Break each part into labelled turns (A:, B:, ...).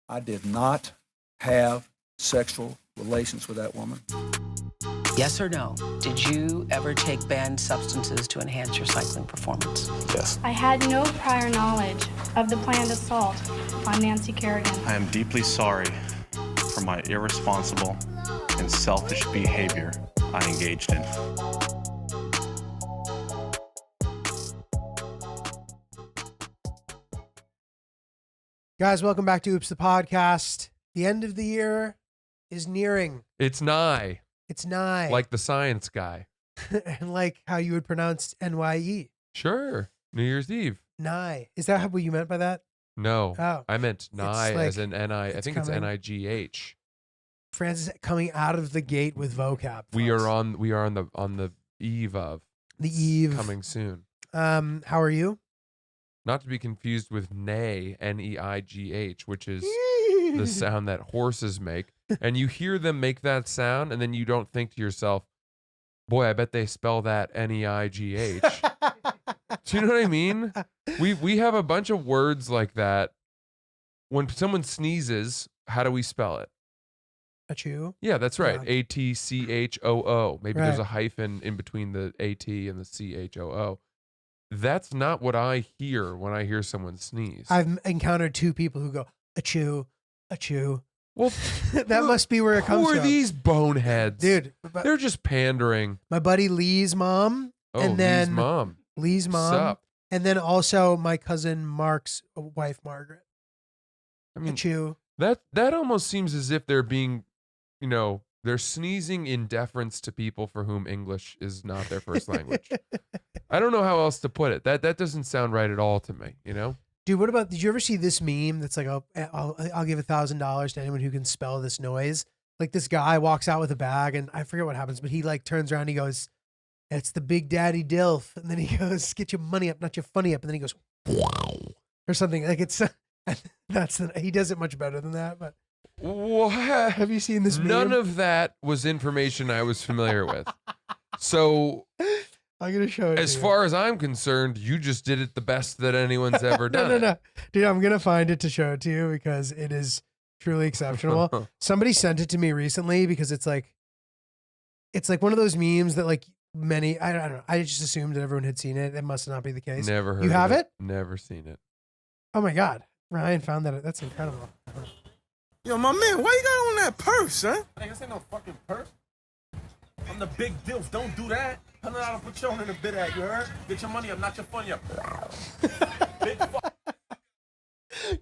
A: I did not have sexual relations with that woman.
B: Yes or no? Did you ever take banned substances to enhance your cycling performance?
C: Yes.
D: I had no prior knowledge of the planned assault on Nancy Kerrigan.
C: I am deeply sorry for my irresponsible and selfish behavior I engaged in.
E: Guys, welcome back to Oops the Podcast. The end of the year is nearing.
F: It's nigh.
E: It's nigh.
F: Like the science guy.
E: And like how you would pronounce NYE.
F: Sure. New Year's Eve.
E: Nigh. Is that what you meant by that?
F: No.
E: Oh.
F: I meant nigh
E: like-
F: as in N-I. I think it's
E: coming.
F: N-I-G-H.
E: Francis coming out of the gate with vocab.
F: We
E: folks.
F: are on the eve of
E: the eve.
F: coming soon.
E: How are you?
F: Not to be confused with neigh, N-E-I-G-H, which is the sound that horses make. And you hear them make that sound, and then you don't think to yourself, boy, I bet they spell that N-E-I-G-H. Do you know what I mean? We have a bunch of words like that. When someone sneezes, how do we spell it?
E: Achoo.
F: Yeah, that's right.
E: Yeah.
F: A-T-C-H-O-O. Maybe there's
E: Right.
F: a hyphen in between the A-T and the C-H-O-O. That's not what I hear when I hear someone sneeze.
E: I've encountered two people who go, achoo, achoo.
F: Well,
E: That must be where it comes
F: who are
E: from.
F: these boneheads?
E: Dude,
F: They're just pandering.
E: my buddy Lee's mom.
F: Oh,
E: and then
F: Lee's mom. Sup?
E: And then also my cousin Mark's wife, Margaret.
F: I mean,
E: Achoo.
F: that almost seems as if they're being, they're sneezing in deference to people for whom English is not their first language. I don't know how else to put it. That doesn't sound right at all to me,
E: Dude, what about, did you ever see this meme that's like, I'll give $1,000 to anyone who can spell this noise? Like this guy walks out with a bag and I forget what happens, but he like turns around and he goes, it's the Big Daddy Dilf. And then he goes, get your money up, not your funny up. And then he goes, wow. Or something. Like it's, he does it much better than that. But
F: What?
E: have you seen this meme?
F: None of that was information I was familiar with. So
E: I'm going to show it
F: as
E: to you.
F: far as I'm concerned, you just did it the best that anyone's ever done.
E: No. Dude, I'm going to find it to show it to you because it is truly exceptional. Somebody sent it to me recently because it's like one of those memes that like many, I don't know. I just assumed that everyone had seen it. It must not be the case.
F: Never heard
E: You have
F: of
E: it?
F: Never seen it.
E: Oh my God. Ryan found that. That's incredible.
G: Yo, my man, why you got on that purse, huh? Hey, this ain't no fucking purse. I'm the big dilf. Don't do that. $100 Patron in a bit at, you heard? Get your money up, not your funny up. Big fuck.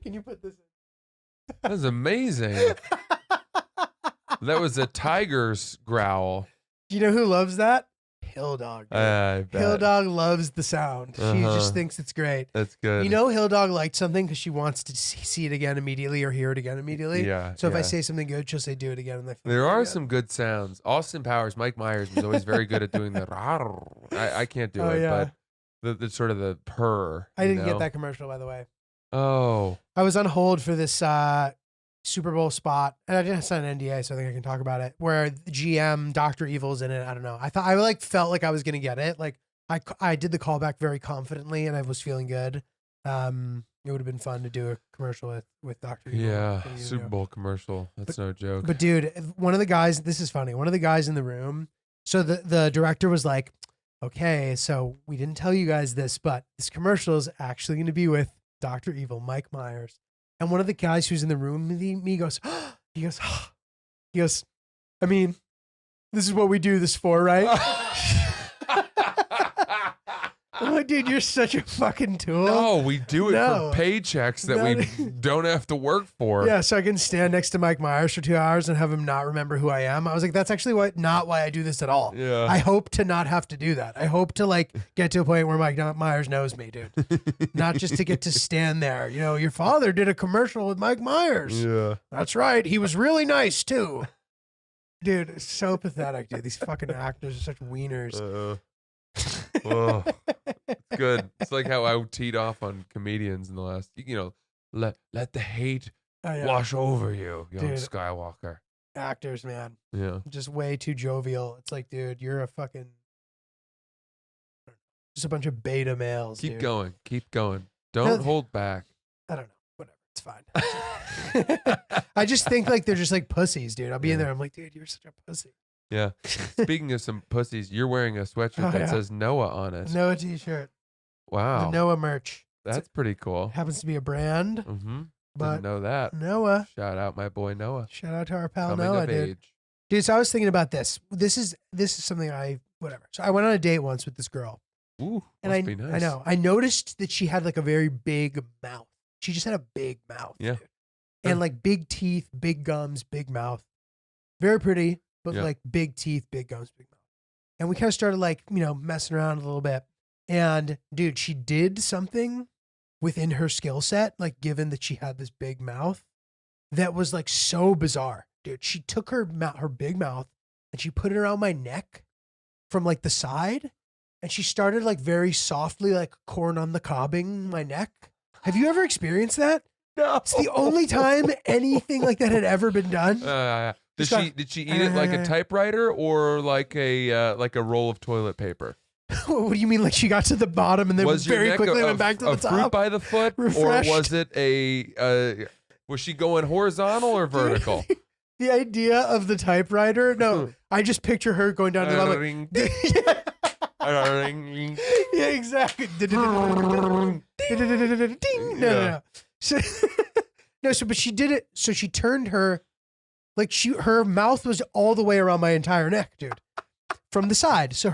E: Can you put this in?
F: That was amazing. That was a tiger's growl.
E: Do you know who loves that? Hill Dog. dude.
F: I bet.
E: Hill Dog loves the sound. She
F: Uh-huh.
E: just thinks it's great.
F: That's good.
E: You know, Hill Dog liked something because she wants to see it again immediately or hear it again immediately.
F: Yeah.
E: So if I
F: yeah.
E: say something good, she'll say do it again. And I feel
F: There
E: really
F: are
E: good.
F: some good sounds. Austin Powers, Mike Myers was always very good at doing the. I can't do
E: Oh,
F: it,
E: yeah.
F: but the sort of the purr.
E: I didn't
F: you
E: get
F: know?
E: that commercial, by the way.
F: Oh,
E: I was on hold for this Super Bowl spot, and I didn't sign an NDA, so I think I can talk about it. Where the GM Dr. Evil's in it. I don't know. I felt like I was gonna get it. Like I did the callback very confidently, and I was feeling good. It would have been fun to do a commercial with Dr. Evil.
F: yeah.
E: for you to
F: Super
E: do.
F: Bowl commercial. That's no joke.
E: But dude, one of the guys. This is funny. One of the guys in the room. So the director was like, "Okay, so we didn't tell you guys this, but this commercial is actually going to be with Dr. Evil, Mike Myers." And one of the guys who's in the room with me goes, he goes, I mean, this is what we do this for, right? I'm like, dude, you're such a fucking tool.
F: No, we do it
E: No.
F: for paychecks that
E: No.
F: we don't have to work for.
E: Yeah, so I can stand next to Mike Myers for 2 hours and have him not remember who I am. I was like, that's actually not why I do this at all.
F: Yeah.
E: I hope to not have to do that. I hope to like get to a point where Mike Myers knows me, dude. Not just to get to stand there. You know, your father did a commercial with Mike Myers.
F: Yeah.
E: That's right. He was really nice too. Dude, it's so pathetic, dude. These fucking actors are such wieners.
F: Oh, it's good. It's like how I teed off on comedians in the last, let the hate
E: Oh, yeah.
F: wash over you, young
E: Dude.
F: Skywalker.
E: Actors, man.
F: Yeah.
E: Just way too jovial. It's like, dude, you're a fucking just a bunch of beta males.
F: Keep
E: dude.
F: going. Keep going. Don't
E: No,
F: hold back.
E: I don't know. Whatever. It's fine. I just think like they're just like pussies, dude. I'll be in there. I'm like, dude, you're such a pussy.
F: Yeah. Speaking of some pussies, you're wearing a sweatshirt that says Noah on it.
E: Noah t-shirt.
F: Wow.
E: The Noah merch.
F: That's pretty cool.
E: Happens to be a brand.
F: Mm-hmm.
E: But
F: Didn't know that.
E: Noah.
F: Shout out my boy Noah.
E: Shout out to our pal
F: Coming
E: Noah,
F: of
E: dude.
F: age.
E: Dude, so I was thinking about this. This is something whatever. So I went on a date once with this girl.
F: Ooh,
E: And
F: must be nice.
E: I know. I noticed that she had like a very big mouth. She just had a big mouth.
F: Yeah.
E: Dude. And like big teeth, big gums, big mouth. Very pretty, but like big teeth, big gums, big mouth. And we kind of started like, messing around a little bit. And dude, she did something within her skill set, like given that she had this big mouth, that was like so bizarre. Dude, she took her big mouth and she put it around my neck from like the side. And she started like very softly, like corn on the cobbing my neck. Have you ever experienced that?
F: No.
E: It's the only time anything like that had ever been done.
F: Did she eat it like a typewriter or like a roll of toilet paper?
E: What do you mean? Like she got to the bottom and then
F: Was your
E: very
F: neck
E: quickly
F: a
E: went back to the top?
F: fruit by the foot,
E: Refreshed.
F: or was it was she going horizontal or vertical?
E: The idea of the typewriter? No, I just picture her going down to the bottom.
F: Ring.
E: Yeah, exactly. No. So, but she did it. So she turned her, like her mouth was all the way around my entire neck, dude, from the side. So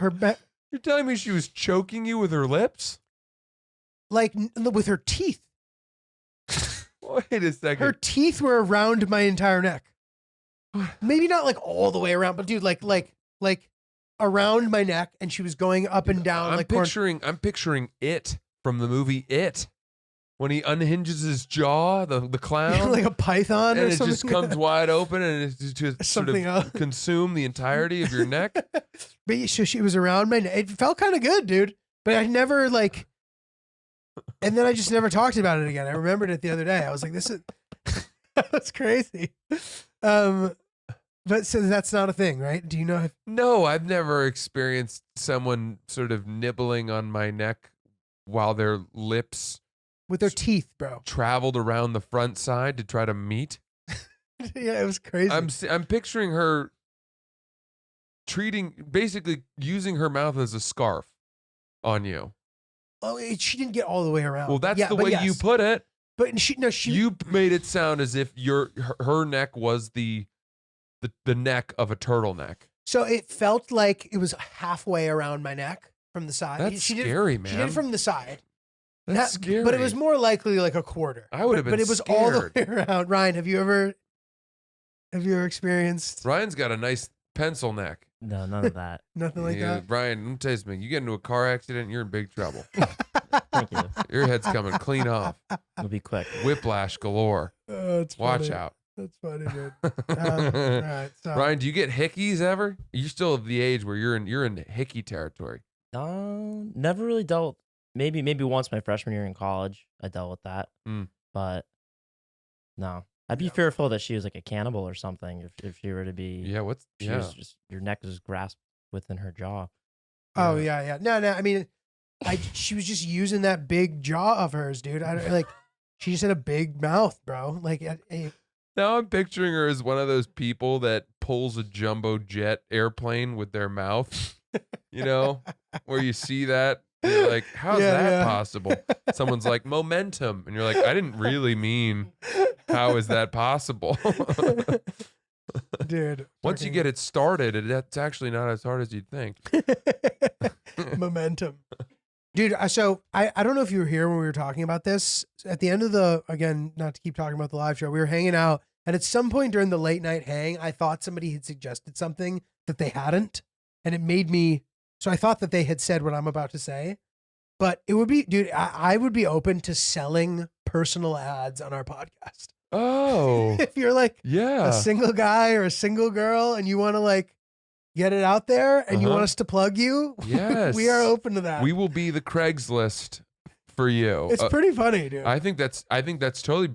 F: You're telling me she was choking you with her lips?
E: like with her teeth.
F: Wait a second.
E: Her teeth were around my entire neck. Maybe not like all the way around, but dude, like around my neck, and she was going up and down.
F: I'm picturing it from the movie It. When he unhinges his jaw, the clown,
E: like a python,
F: and
E: or
F: it
E: something.
F: just comes wide open, and it's just
E: Something
F: sort of
E: else.
F: consume the entirety of your neck.
E: But so she was around my neck. It felt kind of good, dude. But I never like. And then I just never talked about it again. I remembered it the other day. I was like, "This is that's crazy." But so that's not a thing, right? Do you know?
F: No, I've never experienced someone sort of nibbling on my neck while their lips
E: With their teeth, bro.
F: traveled around the front side to try to meet.
E: Yeah, it was crazy.
F: I'm picturing her basically using her mouth as a scarf on you.
E: She didn't get all the way around.
F: Well, that's
E: Yeah,
F: the
E: but
F: way
E: yes.
F: you put it.
E: But she
F: You made it sound as if her neck was the neck of a turtleneck.
E: So it felt like it was halfway around my neck from the side.
F: That's
E: She did-
F: scary, man.
E: She did it from the side.
F: That's scary.
E: But it was more likely like a quarter.
F: I would have been
E: But it was
F: scared.
E: all the way around. Ryan, have you ever experienced
F: Ryan's got a nice pencil neck.
H: No, none of that.
E: nothing like
F: Yeah,
E: that?
F: Ryan, let me tell you something. You get into a car accident, you're in big trouble.
H: Thank you.
F: Your head's coming clean off.
H: It'll be quick.
F: Whiplash galore.
E: It's
F: Watch
E: funny.
F: out.
E: That's funny, dude. All right, so
F: Ryan, do you get hickeys ever? You're still of the age where you're in hickey territory.
H: Never really dealt. Maybe once my freshman year in college, I dealt with that. But no, I'd be fearful that she was like a cannibal or something if she were to be.
F: Yeah,
H: Was just your neck is grasped within her jaw.
E: Oh yeah. No. I mean, she was just using that big jaw of hers, dude. She just had a big mouth, bro. Like,
F: Now I'm picturing her as one of those people that pulls a jumbo jet airplane with their mouth. You know, where you see that, you're like, how's that possible? Someone's like, momentum. And you're like, I didn't really mean, how is that possible?
E: dude.
F: Once you get it started, it's actually not as hard as you'd think.
E: Momentum. Dude, so I don't know if you were here when we were talking about this. At the end of again, not to keep talking about the live show, we were hanging out. And at some point during the late night hang, I thought somebody had suggested something that they hadn't. And it made me, so I thought that they had said what I'm about to say. But it would be, dude, I would be open to selling personal ads on our podcast.
F: Oh,
E: If you're like
F: yeah.
E: a single guy or a single girl and you want to like get it out there and you want us to plug you,
F: Yes.
E: we are open to that.
F: We will be the Craigslist for you.
E: It's pretty funny, dude.
F: I think that's totally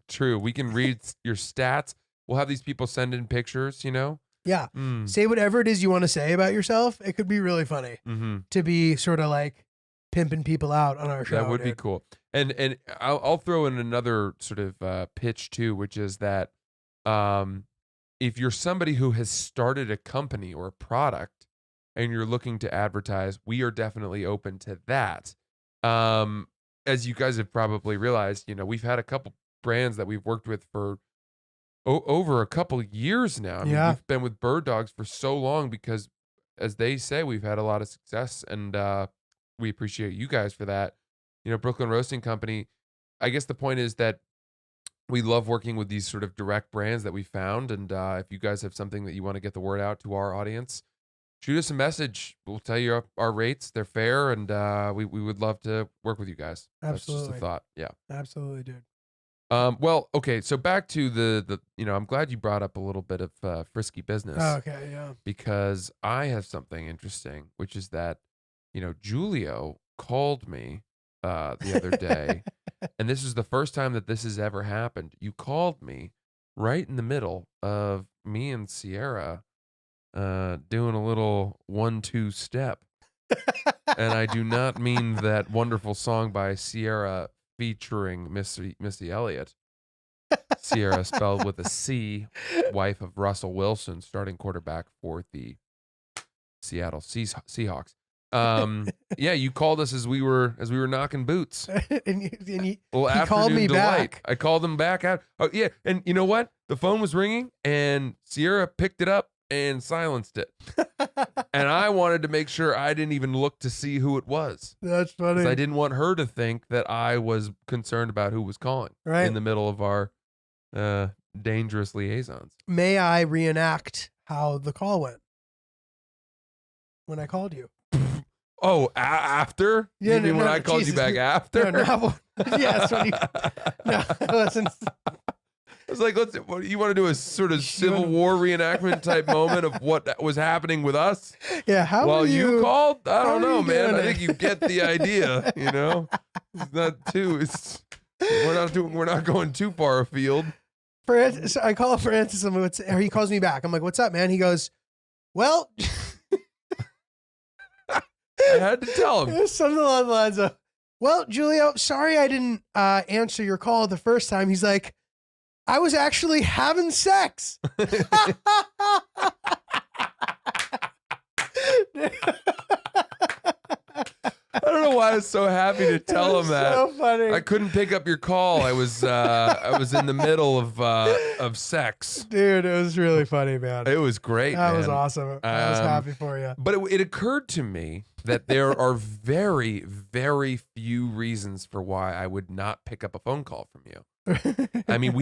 F: true. We can read your stats. We'll have these people send in pictures, you know?
E: Yeah.
F: Mm.
E: Say whatever it is you want to say about yourself. It could be really funny
F: Mm-hmm.
E: to be sort of like pimping people out on our show.
F: That would be
E: dude.
F: cool. And I'll throw in another sort of pitch too, which is that if you're somebody who has started a company or a product and you're looking to advertise, we are definitely open to that. As you guys have probably realized, we've had a couple brands that we've worked with for over a couple years now. I mean, we've been with Bird Dogs for so long because, as they say, we've had a lot of success, and we appreciate you guys for that. Brooklyn Roasting Company, I guess the point is that we love working with these sort of direct brands that we found. And if you guys have something that you want to get the word out to our audience, shoot us a message. We'll tell you our rates. They're fair. And we would love to work with you guys.
E: Absolutely.
F: That's just a thought. Yeah.
E: Absolutely, dude.
F: Well, okay. So back to the I'm glad you brought up a little bit of frisky business.
E: Oh, okay. Yeah.
F: Because I have something interesting, which is that, Julio called me the other day, and this is the first time that this has ever happened. You called me right in the middle of me and Sierra doing a little 1-2 step. And I do not mean that wonderful song by Sierra featuring Missy Elliott. Sierra spelled with a C, wife of Russell Wilson, starting quarterback for the Seattle Seahawks. Yeah, you called us as we were knocking boots.
E: and he
F: Well,
E: called me
F: delight.
E: back.
F: I called him back out. Oh yeah, and you know what? The phone was ringing, and Sierra picked it up and silenced it. And I wanted to make sure I didn't even look to see who it was.
E: That's funny.
F: 'Cause I didn't want her to think that I was concerned about who was calling
E: Right.
F: in the middle of our dangerous liaisons.
E: May I reenact how the call went when I called you?
F: Oh, after?
E: Yeah,
F: You mean when I called
E: Jesus.
F: you back after?
E: No, yes. When you, no, listen.
F: I was like, what you want to do a sort of Civil War reenactment type moment of what was happening with us?
E: Yeah, how
F: While
E: are
F: you called? I don't
E: how are
F: know,
E: you
F: man.
E: doing
F: I
E: it?
F: think you get the idea, It's not too we're not going too far afield.
E: Francis, I call Francis and or he calls me back. I'm like, what's up, man? He goes, well,
F: I had to tell him.
E: something along the lines of, well, Julio, sorry I didn't answer your call the first time. He's like, I was actually having sex.
F: I don't know why I was so happy to tell him that.
E: So funny.
F: I couldn't pick up your call. I was in the middle of sex.
E: Dude, it was really funny, man.
F: It was great.
E: That was
F: man.
E: awesome. I was happy for you.
F: But it occurred to me that there are very, very few reasons for why I would not pick up a phone call from you. I mean,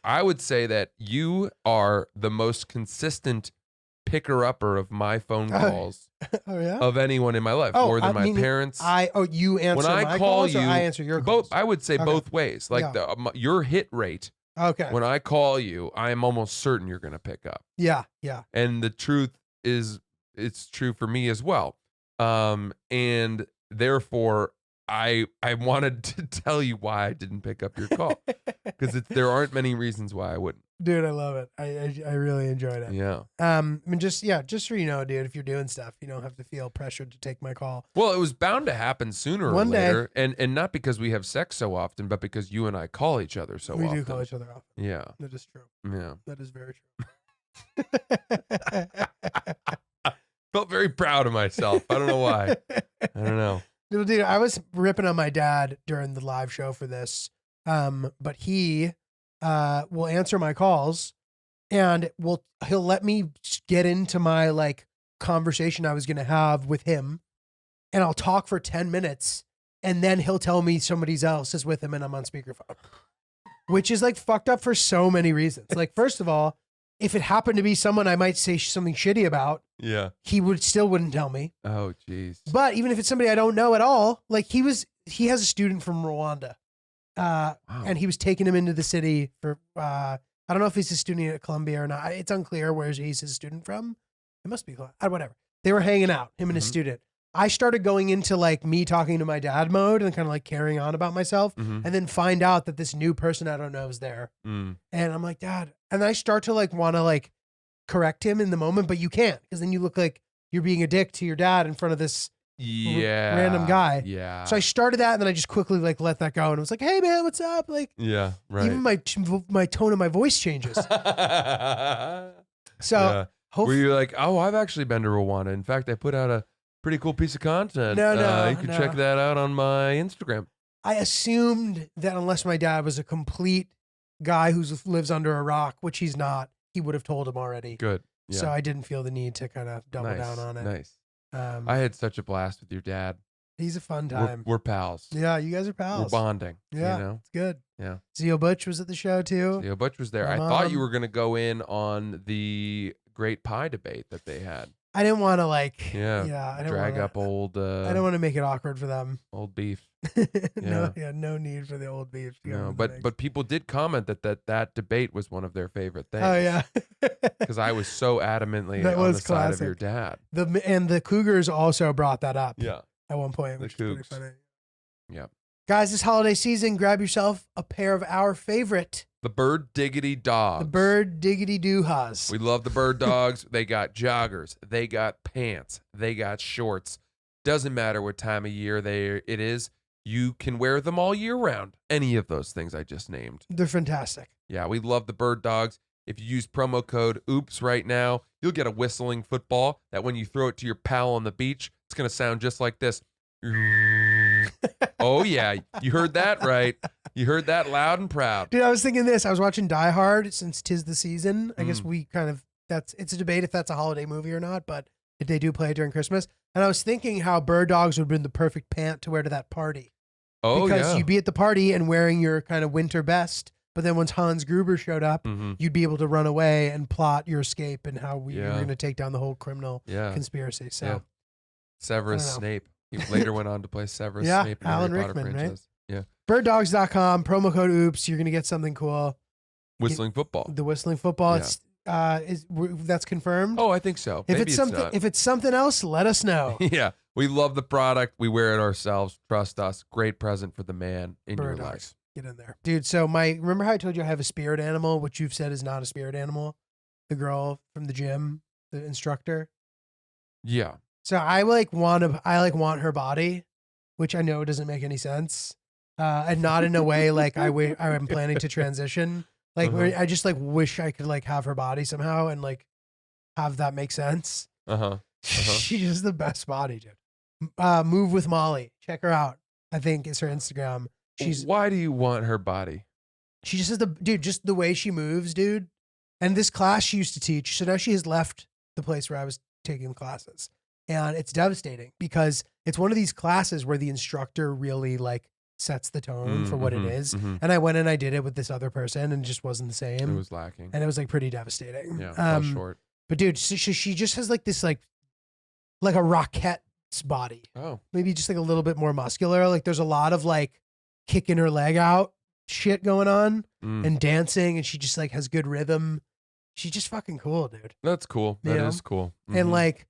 F: I would say that you are the most consistent picker-upper of my phone calls
E: Oh yeah.
F: of anyone in my life,
E: Oh,
F: more than
E: I
F: my
E: mean,
F: parents.
E: you answer
F: when I
E: my
F: call
E: calls
F: you,
E: or I answer your calls?
F: both. I would say
E: Okay.
F: both ways. Like
E: Yeah.
F: your hit rate.
E: Okay.
F: When I call you, I am almost certain you're going to pick up.
E: Yeah. Yeah.
F: And the truth is, it's true for me as well. And therefore, I wanted to tell you why I didn't pick up your call, because there aren't many reasons why I wouldn't.
E: Dude, I love it. I really enjoyed it.
F: Yeah.
E: I mean, just so you know, dude, if you're doing stuff, you don't have to feel pressured to take my call.
F: Well, it was bound to happen sooner
E: One
F: or
E: day.
F: later, and not because we have sex so often, but because you and I call each other so
E: We
F: often.
E: do call each other off.
F: Yeah.
E: That is true.
F: Yeah.
E: That is very true.
F: Felt very proud of myself. I don't know why. I don't know.
E: Dude, I was ripping on my dad during the live show for this, but he will answer my calls, and he'll let me get into my like conversation I was gonna have with him, and I'll talk for 10 minutes, and then he'll tell me somebody else is with him, and I'm on speakerphone, which is like fucked up for so many reasons. Like, first of all, if it happened to be someone I might say something shitty about,
F: Yeah.
E: he wouldn't tell me.
F: Oh, jeez.
E: But even if it's somebody I don't know at all, like he has a student from Rwanda,
F: Wow.
E: and he was taking him into the city for, I don't know if he's a student at Columbia or not. It's unclear where he's his student from. It must be whatever. They were hanging out, him and his student. I started going into like me talking to my dad mode and kind of like carrying on about myself, and then find out that this new person I don't know is there. And I'm like, Dad, and I start to like want to like correct him in the moment, but you can't, because then you look like you're being a dick to your dad in front of this random guy.
F: Yeah.
E: So I started that, and then I just quickly like let that go, and it was like, "Hey man, what's up?" Like,
F: yeah, right.
E: even my tone of my voice changes. So
F: Were you like, oh, I've actually been to Rwanda. In fact, I put out a pretty cool piece of content.
E: No,
F: you can check that out on my Instagram.
E: I assumed that unless my dad was a complete guy who lives under a rock, which he's not, he would have told him already.
F: Good. Yeah.
E: So I didn't feel the need to kind of double down on it.
F: Nice.
E: I
F: I had such a blast with your dad.
E: He's a fun time.
F: We're pals.
E: Yeah, you guys are pals.
F: We're bonding.
E: Yeah,
F: You know?
E: it's good.
F: Yeah.
E: Zio Butch was at the show too.
F: Theo Butch was there.
E: My
F: I thought you
E: mom.
F: were going to go in on the great pie debate that they had.
E: I didn't want to like.
F: Yeah.
E: Yeah. I don't
F: Drag
E: wanna,
F: up old
E: I don't want to make it awkward for them.
F: old beef.
E: No need for the old beef. to go
F: No,
E: in the mix.
F: but people did comment that debate was one of their favorite things.
E: Oh yeah.
F: Because I was so adamantly
E: That
F: on
E: was
F: the side of your
E: classic.
F: dad.
E: And the Cougars also brought that up.
F: Yeah.
E: At one point,
F: The
E: which is pretty
F: Cougs.
E: funny.
F: Yeah.
E: Guys, this holiday season, grab yourself a pair of our favorite,
F: The Bird Diggity Dogs.
E: the Bird Diggity Doo-Ha's.
F: We love the bird dogs. They got joggers. They got pants. They got shorts. Doesn't matter what time of year it is. You can wear them all year round. Any of those things I just named.
E: They're fantastic.
F: Yeah, we love the bird dogs. If you use promo code OOPS right now, you'll get a whistling football that when you throw it to your pal on the beach, it's going to sound just like this. Oh, yeah. You heard that right. You heard that loud and proud.
E: Dude, I was thinking this. I was watching Die Hard since 'tis the season. I guess we kind of, it's a debate if that's a holiday movie or not, but if they do play it during Christmas. And I was thinking how bird dogs would have been the perfect pant to wear to that party.
F: Oh,
E: because
F: yeah.
E: you'd be at the party and wearing your kind of winter best. But then once Hans Gruber showed up,
F: Mhm.
E: you'd be able to run away and plot your escape and how you were
F: Yeah.
E: going to take down the whole criminal
F: Yeah.
E: conspiracy. So,
F: Yeah. Severus
E: I don't know.
F: Snape. He later went on to play Severus
E: Yeah,
F: Snape in the
E: Alan
F: Harry Potter
E: Rickman, right?
F: franchise. Yeah.
E: birddogs.com, promo code OOPS. You're going to get something cool.
F: Whistling football.
E: The whistling football.
F: Yeah.
E: That's confirmed.
F: Oh, I think so.
E: if
F: Maybe
E: it's something,
F: not.
E: if it's something else, let us know.
F: Yeah. We love the product. We wear it ourselves. Trust us. Great present for the man in your
E: Bird
F: life.
E: dogs. Get in there, dude. So remember how I told you I have a spirit animal, which you've said is not a spirit animal? The girl from the gym, the instructor.
F: Yeah.
E: So I want her body, which I know doesn't make any sense, and not in a way like I'm planning to transition. Like where I just like wish I could like have her body somehow and like have that make sense.
F: Uh-huh.
E: She's just the best body, dude. Move with Molly. Check her out. I think is her Instagram.
F: Why do you want her body?
E: She just has just the way she moves, dude. And this class she used to teach, so now she has left the place where I was taking the classes. And it's devastating because it's one of these classes where the instructor really like sets the tone for what it is. And I went and I did it with this other person and it just wasn't the same.
F: It was lacking.
E: And it was like pretty devastating.
F: Yeah, fell short.
E: But dude, she just has like this like a Rockettes body.
F: Oh.
E: Maybe just like a little bit more muscular. Like there's a lot of like kicking her leg out shit going on and dancing, and she just like has good rhythm. She's just fucking cool, dude.
F: That's cool. That is cool.
E: And like,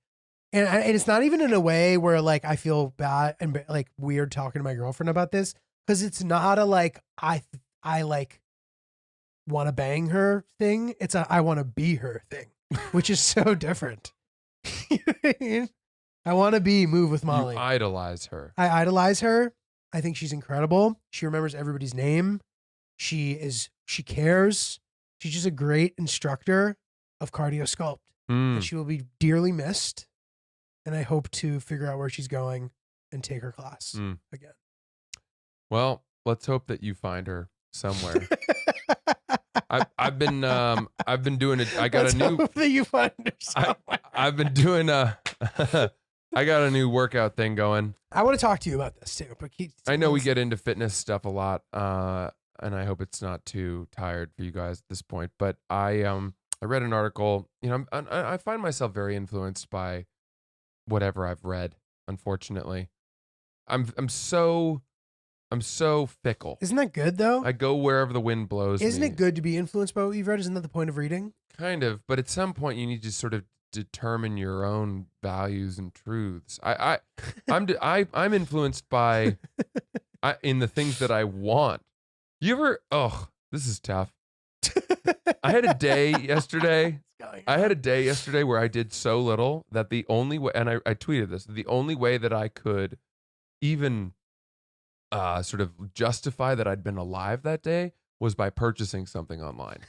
E: and it's not even in a way where like I feel bad and like weird talking to my girlfriend about this, because it's not a like I like want to bang her thing. It's a I want to be her thing, which is so different. You know what I mean? I want to be Move with Molly.
F: You idolize her.
E: I idolize her. I think she's incredible. She remembers everybody's name. She cares. She's just a great instructor of cardio sculpt. And she will be dearly missed. And I hope to figure out where she's going and take her class again.
F: Well, let's hope that you find her somewhere. I've been doing it. I got
E: Let's
F: a new.
E: hope that you find her somewhere.
F: I've been doing I got a new workout thing going.
E: I want to talk to you about this too, but
F: I know we get into fitness stuff a lot, and I hope it's not too tired for you guys at this point. But I read an article. You know, I find myself very influenced by whatever I've read. Unfortunately, I'm so fickle.
E: Isn't that good though?
F: I go wherever the wind blows.
E: Isn't
F: me.
E: it good to be influenced by what you've read? Isn't that the point of reading?
F: Kind of, but at some point you need to sort of determine your own values and truths. I'm influenced by in the things that I want. You ever? Oh, this is tough. I had a day yesterday
E: going
F: I
E: on.
F: had a day yesterday where I did so little that the only way, and I tweeted this, the only way that I could even sort of justify that I'd been alive that day was by purchasing something online.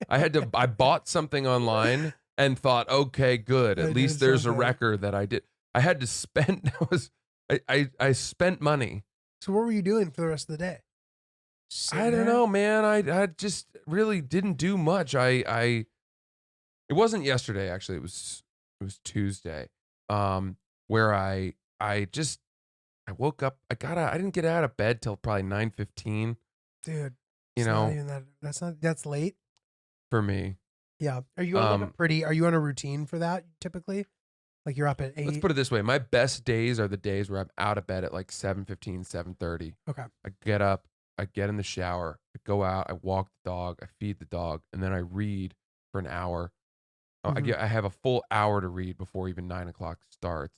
F: I bought something online and thought, okay, good.
E: I
F: At
E: did
F: least there's a
E: something.
F: record that I did. I had to spend, I spent money.
E: So what were you doing for the rest of the day?
F: I don't know, man. I just really didn't do much. It wasn't yesterday, actually. It was Tuesday. Where I woke up. I didn't get out of bed till probably 9:15.
E: Dude.
F: You
E: it's
F: know,
E: not even that's late.
F: for me.
E: Yeah. Are you on like are you on a routine for that typically? Like you're up at 8?
F: Let's put it this way. My best days are the days where I'm out of bed at like 7:15, 7:30.
E: Okay.
F: I get up, I get in the shower, I go out, I walk the dog, I feed the dog, and then I read for an hour.
E: Mhm.
F: I have a full hour to read before even 9 o'clock starts.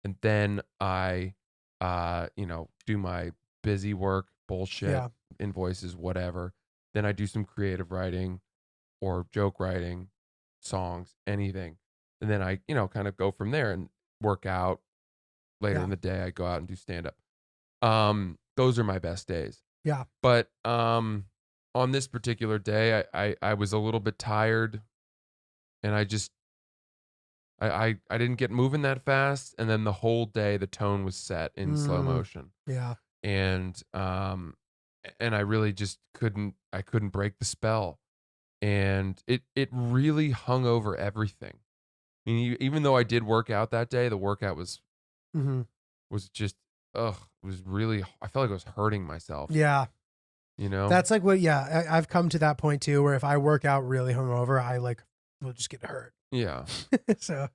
F: And then I, do my busy work, bullshit,
E: Yeah.
F: invoices, whatever. Then I do some creative writing or joke writing, songs, anything. And then I, kind of go from there and work out. Later
E: Yeah.
F: in the day, I go out and do stand up. Those are my best days.
E: Yeah.
F: But on this particular day, I was a little bit tired, and I just I didn't get moving that fast, and then the whole day the tone was set in slow motion,
E: Yeah.
F: and I really just couldn't break the spell, and it really hung over everything. I mean, even though I did work out that day, the workout was
E: Mm-hmm.
F: just it was really, I felt like I was hurting myself.
E: Yeah.
F: You know?
E: That's like what, yeah, I've come to that point too, where if I work out really hungover, I like will just get hurt.
F: Yeah.
E: So,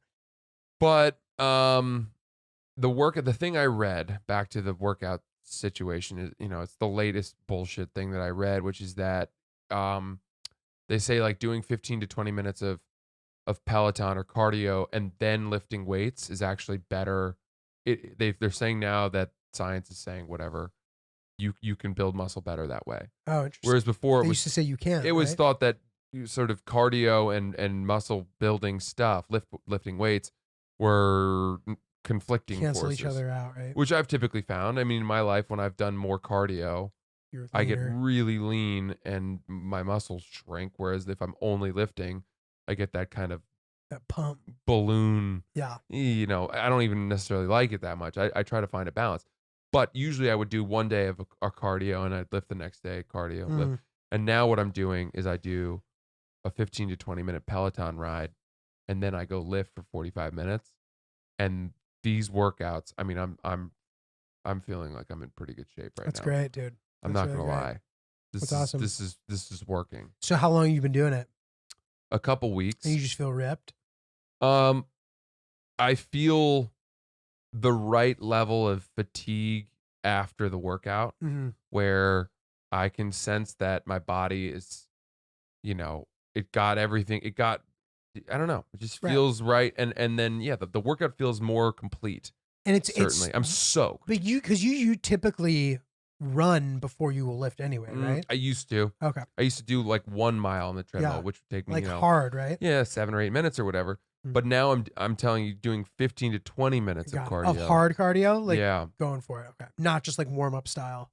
F: But the thing I read, back to the workout situation, is, it's the latest bullshit thing that I read, which is that they say like doing 15 to 20 minutes of Peloton or cardio and then lifting weights is actually better. They're saying now that science is saying whatever, you can build muscle better that way.
E: oh, interesting.
F: Whereas before
E: They
F: it was
E: used to say you can't.
F: it was
E: right?
F: thought that sort of cardio and muscle building stuff, lifting weights, were conflicting
E: cancel
F: forces,
E: each other out, right?
F: which I've typically found. I mean, in my life, when I've done more cardio,
E: You're
F: I get
E: leaner.
F: really lean and my muscles shrink. Whereas if I'm only lifting, I get that kind of
E: that pump.
F: balloon.
E: Yeah.
F: I don't even necessarily like it that much. I try to find a balance. But usually I would do one day of a cardio and I'd lift the next day, cardio, lift.
E: Mm.
F: And now what I'm doing is I do a 15 to 20 minute Peloton ride, and then I go lift for 45 minutes. And these workouts, I mean, I'm feeling like I'm in pretty good shape right
E: That's
F: now.
E: great, dude.
F: I'm
E: That's
F: not
E: really
F: gonna
E: great.
F: lie. This
E: That's
F: is
E: awesome.
F: This is working.
E: So how long have you been doing it?
F: A couple weeks.
E: And you just feel ripped?
F: I feel the right level of fatigue after the workout,
E: Mm-hmm.
F: where I can sense that my body is, it got everything. I don't know. It just
E: Right.
F: feels right. And then, yeah, the workout feels more complete.
E: And it's
F: Certainly. I'm soaked.
E: but because you typically run before you will lift anyway, right?
F: I used to.
E: Okay.
F: I used to do like 1 mile on the treadmill,
E: Yeah.
F: which would take me,
E: Like hard, right?
F: yeah, 7 or 8 minutes or whatever.
E: Mm.
F: But now I'm telling you, doing 15 to 20 minutes of
E: Got it.
F: cardio.
E: Of hard cardio, like
F: yeah.
E: going for it. Okay, not just like warm up style.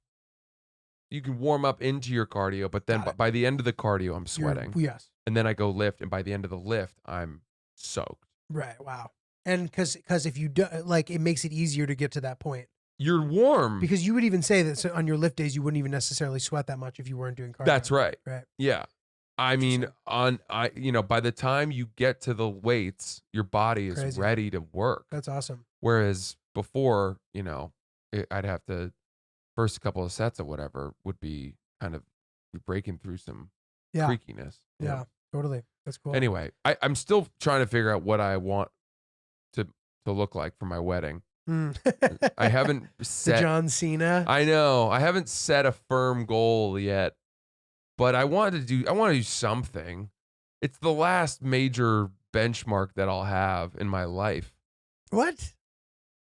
F: You can warm up into your cardio, but then
E: Got it.
F: by the end of the cardio, I'm
E: You're-
F: sweating.
E: Yes.
F: And then I go lift, and by the end of the lift, I'm soaked.
E: Right. Wow. And because if you do, like, it makes it easier to get to that point.
F: You're warm.
E: Because you would even say that on your lift days, you wouldn't even necessarily sweat that much if you weren't doing cardio.
F: That's right.
E: Right.
F: Yeah. I mean,
E: Interesting.
F: by the time you get to the weights, your body is
E: Crazy.
F: ready to work.
E: That's awesome.
F: Whereas before, I'd have to, first couple of sets of whatever would be kind of breaking through some
E: Yeah.
F: creakiness.
E: Yeah. Totally. That's cool.
F: Anyway, I'm still trying to figure out what I want to look like for my wedding.
E: Mm.
F: I haven't
E: The
F: set.
E: John Cena.
F: I know. I haven't set a firm goal yet, but I want to do something. It's the last major benchmark that I'll have in my life,
E: What?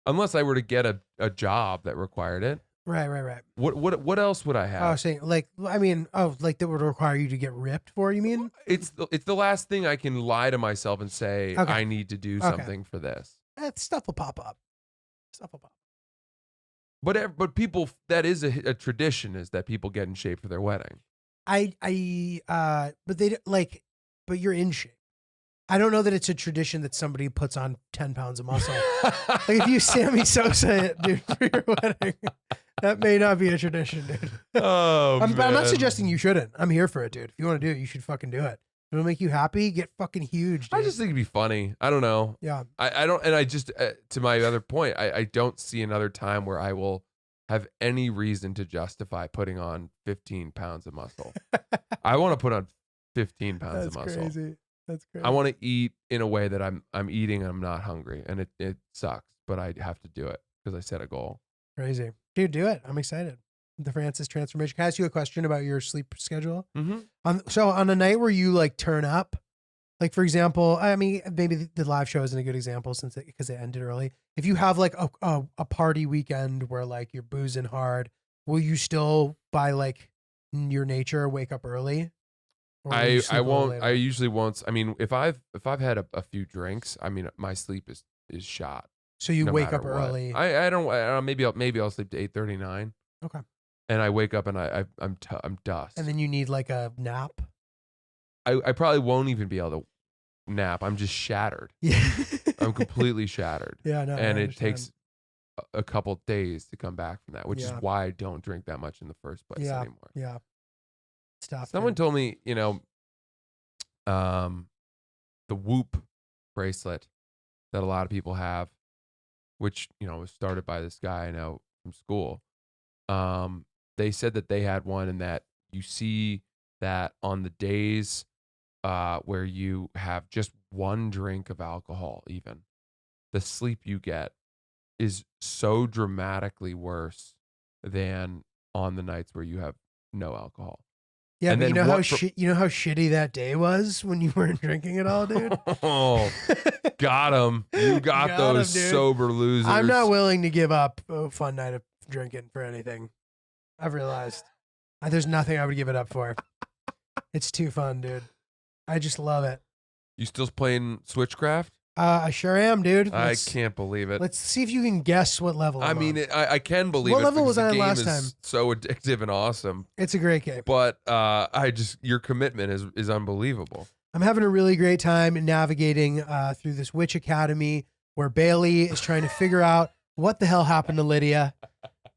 F: unless I were to get a job that required it.
E: Right.
F: What else would I
E: Oh,
F: have?
E: saying like, I mean, like that would require you to get ripped for, you mean?
F: It's the last thing I can lie to myself and say
E: Okay.
F: I need to do
E: Okay.
F: something for this.
E: That stuff will pop up.
F: But people, that is a tradition, is that people get in shape for their wedding.
E: But they like, but you're in shape. I don't know that it's a tradition that somebody puts on 10 pounds of muscle. Like if you Sammy Sosa it, dude, for your wedding, that may not be a tradition, dude.
F: Oh,
E: But I'm not
F: man.
E: suggesting you shouldn't. I'm here for it, dude. If you want to do it, you should fucking do it. If it'll make you happy, get fucking huge, dude.
F: I just think it'd be funny. I don't know.
E: Yeah.
F: I don't, and I just, to my other point, I don't see another time where I will have any reason to justify putting on 15 pounds of muscle. I want to put on 15 pounds of muscle.
E: Crazy. That's crazy.
F: I want to eat in a way that I'm eating and I'm not hungry, and it sucks, but I have to do it because I set a goal.
E: Crazy. Dude, do it. I'm excited. The Francis transformation. Can I ask you a question about your sleep schedule?
F: Mm-hmm.
E: So on a night where you like turn up, like for example, I mean, maybe the live show isn't a good example because it ended early. If you have like a party weekend where like you're boozing hard, will you still by like your nature wake up early? Or will you sleep
F: I
E: a little
F: won't.
E: later?
F: I usually won't. I mean, if I've had a few drinks, I mean, my sleep is shot.
E: So you
F: no
E: wake
F: matter
E: up
F: what.
E: early.
F: I don't. Maybe I'll sleep to 8:39.
E: Okay.
F: And I wake up and I'm dust.
E: And then you need like a nap.
F: I probably won't even be able to nap. I'm just shattered.
E: Yeah.
F: I'm completely shattered.
E: Yeah, no.
F: And
E: I
F: it
E: understand.
F: takes a couple days to come back from that, which is
E: Yeah.
F: why I don't drink that much in the first place anymore.
E: Yeah. Stop.
F: Someone told me, the Whoop bracelet that a lot of people have, which, was started by this guy I know from school. They said that they had one and that you see that on the days where you have just one drink of alcohol, even the sleep you get is so dramatically worse than on the nights where you have no alcohol.
E: Yeah,
F: And
E: but you
F: then
E: know how
F: what
E: you know how shitty that day was when you weren't drinking at all, dude.
F: Oh, got him. You got
E: Got
F: those
E: 'em, dude.
F: sober losers.
E: I'm not willing to give up a fun night of drinking for anything. I've realized there's nothing I would give it up for. It's too fun, dude. I just love it.
F: You still playing switchcraft?
E: I sure am, dude.
F: I can't believe it.
E: Let's see if you can guess what level.
F: I
E: I'm
F: mean,
E: on.
F: I can believe
E: What
F: it.
E: level
F: because
E: was I
F: the
E: on
F: game
E: last
F: is
E: time?
F: so addictive and awesome.
E: It's a great game.
F: But your commitment is unbelievable.
E: I'm having a really great time navigating through this witch academy where Bailey is trying to figure out what the hell happened to Lydia.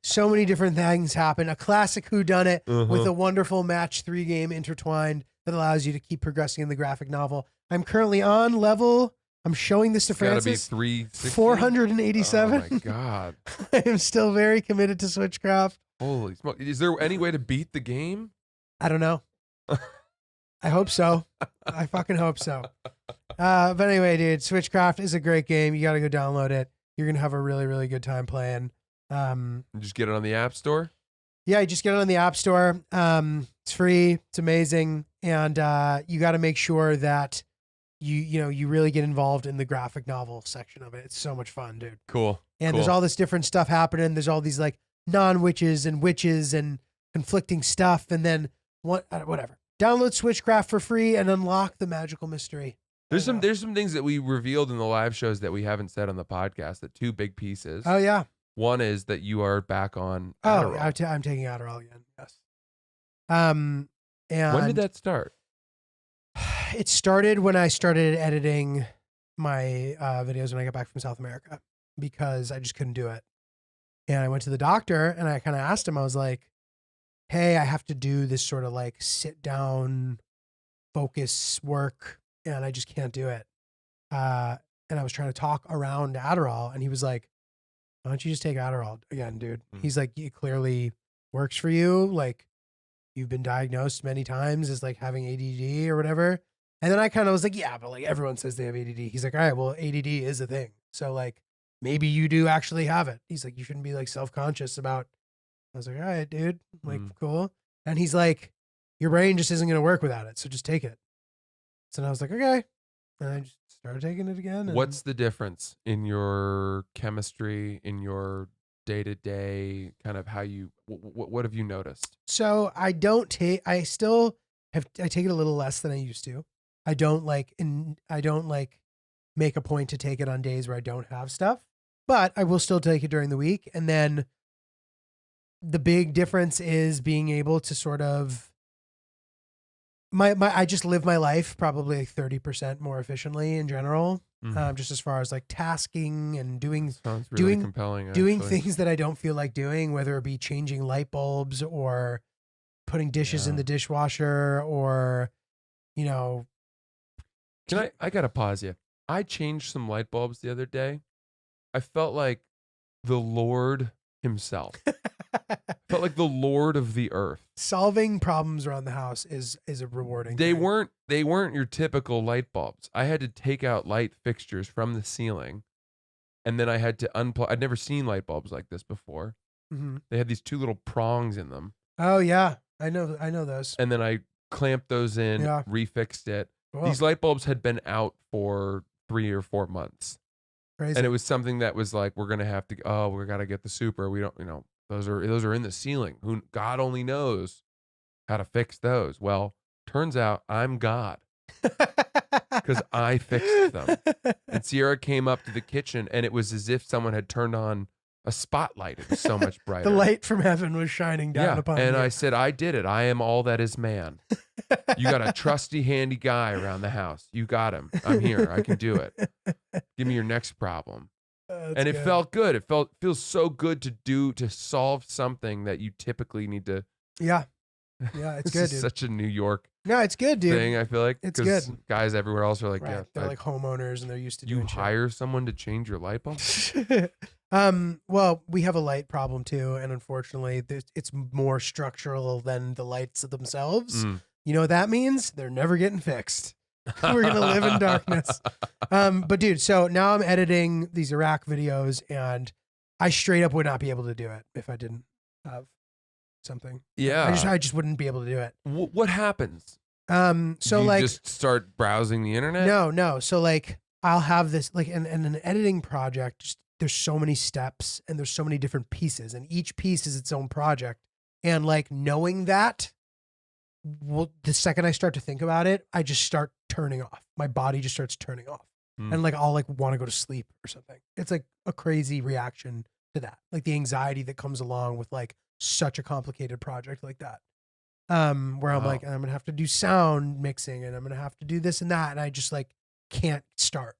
E: So many different things happen. A classic whodunit with a wonderful match 3 game intertwined that allows you to keep progressing in the graphic novel. I'm currently on level. I'm showing this to
F: It's got to be
E: Francis.
F: 360.
E: 487.
F: Oh my god!
E: I am still very committed to switchcraft.
F: Holy smoke! Is there any way to beat the game?
E: I don't know. I hope so. I fucking hope so. But anyway, dude, Switchcraft is a great game. You got to go download it. You're going to have a really, really good time playing.
F: Just get it on the App Store.
E: Yeah, you just get it on the App Store. It's free. It's amazing. And you got to make sure that you really get involved in the graphic novel section of it. It's so much fun, dude.
F: Cool.
E: And there's all this different stuff happening. There's all these like non-witches and witches and conflicting stuff. And then whatever. Download Switchcraft for free and unlock the magical mystery.
F: There's some things that we revealed in the live shows that we haven't said on the podcast. That 2 big pieces.
E: Oh yeah.
F: One is that you are back on Adderall.
E: Oh, I'm taking Adderall again. Yes. And
F: when did that start?
E: It started when I started editing my videos when I got back from South America because I just couldn't do it. And I went to the doctor and I kind of asked him, I was like, hey, I have to do this sort of like sit down focus work and I just can't do it. And I was trying to talk around Adderall and he was like, why don't you just take Adderall again, dude? He's like, it clearly works for you. Like you've been diagnosed many times as like having ADD or whatever. And then I kind of was like, yeah, but like everyone says they have ADD. He's like, all right, well, ADD is a thing. So like maybe you do actually have it. He's like, you shouldn't be like self-conscious about. I was like, all right, dude, like cool. And he's like, your brain just isn't going to work without it. So just take it. So I was like, okay. And I just started taking it again. And
F: What's the difference in your chemistry, in your day to day, kind of how you, what have you noticed?
E: So I take it a little less than I used to. I don't like make a point to take it on days where I don't have stuff, but I will still take it during the week. And then the big difference is being able to sort of, I just live my life probably like 30% more efficiently in general. Just as far as like tasking and doing
F: compelling,
E: doing
F: actually.
E: things that I don't feel like doing, whether it be changing light bulbs or putting dishes in the dishwasher or, you know.
F: I gotta pause you. I changed some light bulbs the other day. I felt like the Lord himself. Felt like the Lord of the earth.
E: Solving problems around the house is a rewarding
F: They
E: thing.
F: weren't your typical light bulbs. I had to take out light fixtures from the ceiling, and then I had to unplug. I'd never seen light bulbs like this before.
E: Mm-hmm.
F: They had these two little prongs in them.
E: Oh yeah, I know those.
F: And then I clamped those in,
E: Yeah.
F: refixed it.
E: Whoa,
F: These light bulbs had been out for 3 or 4 months.
E: crazy.
F: And it was something that was like, we're gonna have to. Oh, we gotta get the super. We don't. Those are in the ceiling. Who God only knows how to fix those. Well, turns out I'm God because I fixed them. And Sierra came up to the kitchen, and it was as if someone had turned on a spotlight. It was so much brighter.
E: The light from heaven was shining down upon
F: and
E: you.
F: I said, I did it. I am all that is man. You got a trusty, handy guy around the house. You got him. I'm here. I can do it. Give me your next problem. And it felt good. It feels so good to solve something that you typically need to.
E: Yeah, it's
F: This
E: good,
F: is
E: dude.
F: such a New York
E: No, it's good, dude.
F: thing. I feel like
E: It's
F: 'cause
E: good.
F: Guys everywhere else are like,
E: Right.
F: yeah,
E: They're like homeowners and they're used to
F: you
E: doing shit.
F: hire someone to change your light bulb.
E: Well, we have a light problem too, and unfortunately, it's more structural than the lights themselves. You know what that means? They're never getting fixed. We're gonna live in darkness. But dude, so now I'm editing these Iraq videos, and I straight up would not be able to do it if I didn't have something.
F: Yeah,
E: I just wouldn't be able to do it.
F: What happens?
E: So
F: Do you
E: like,
F: just start browsing the internet.
E: no. So like, I'll have this like, in an editing project. Just, there's so many steps and there's so many different pieces, and each piece is its own project. And like knowing that, well, the second I start to think about it, I just start turning off. My body just starts turning off, and like I'll like want to go to sleep or something. It's like a crazy reaction to that, like the anxiety that comes along with like such a complicated project like that. Where I'm like, I'm gonna have to do sound mixing, and I'm gonna have to do this and that, and I just like can't start.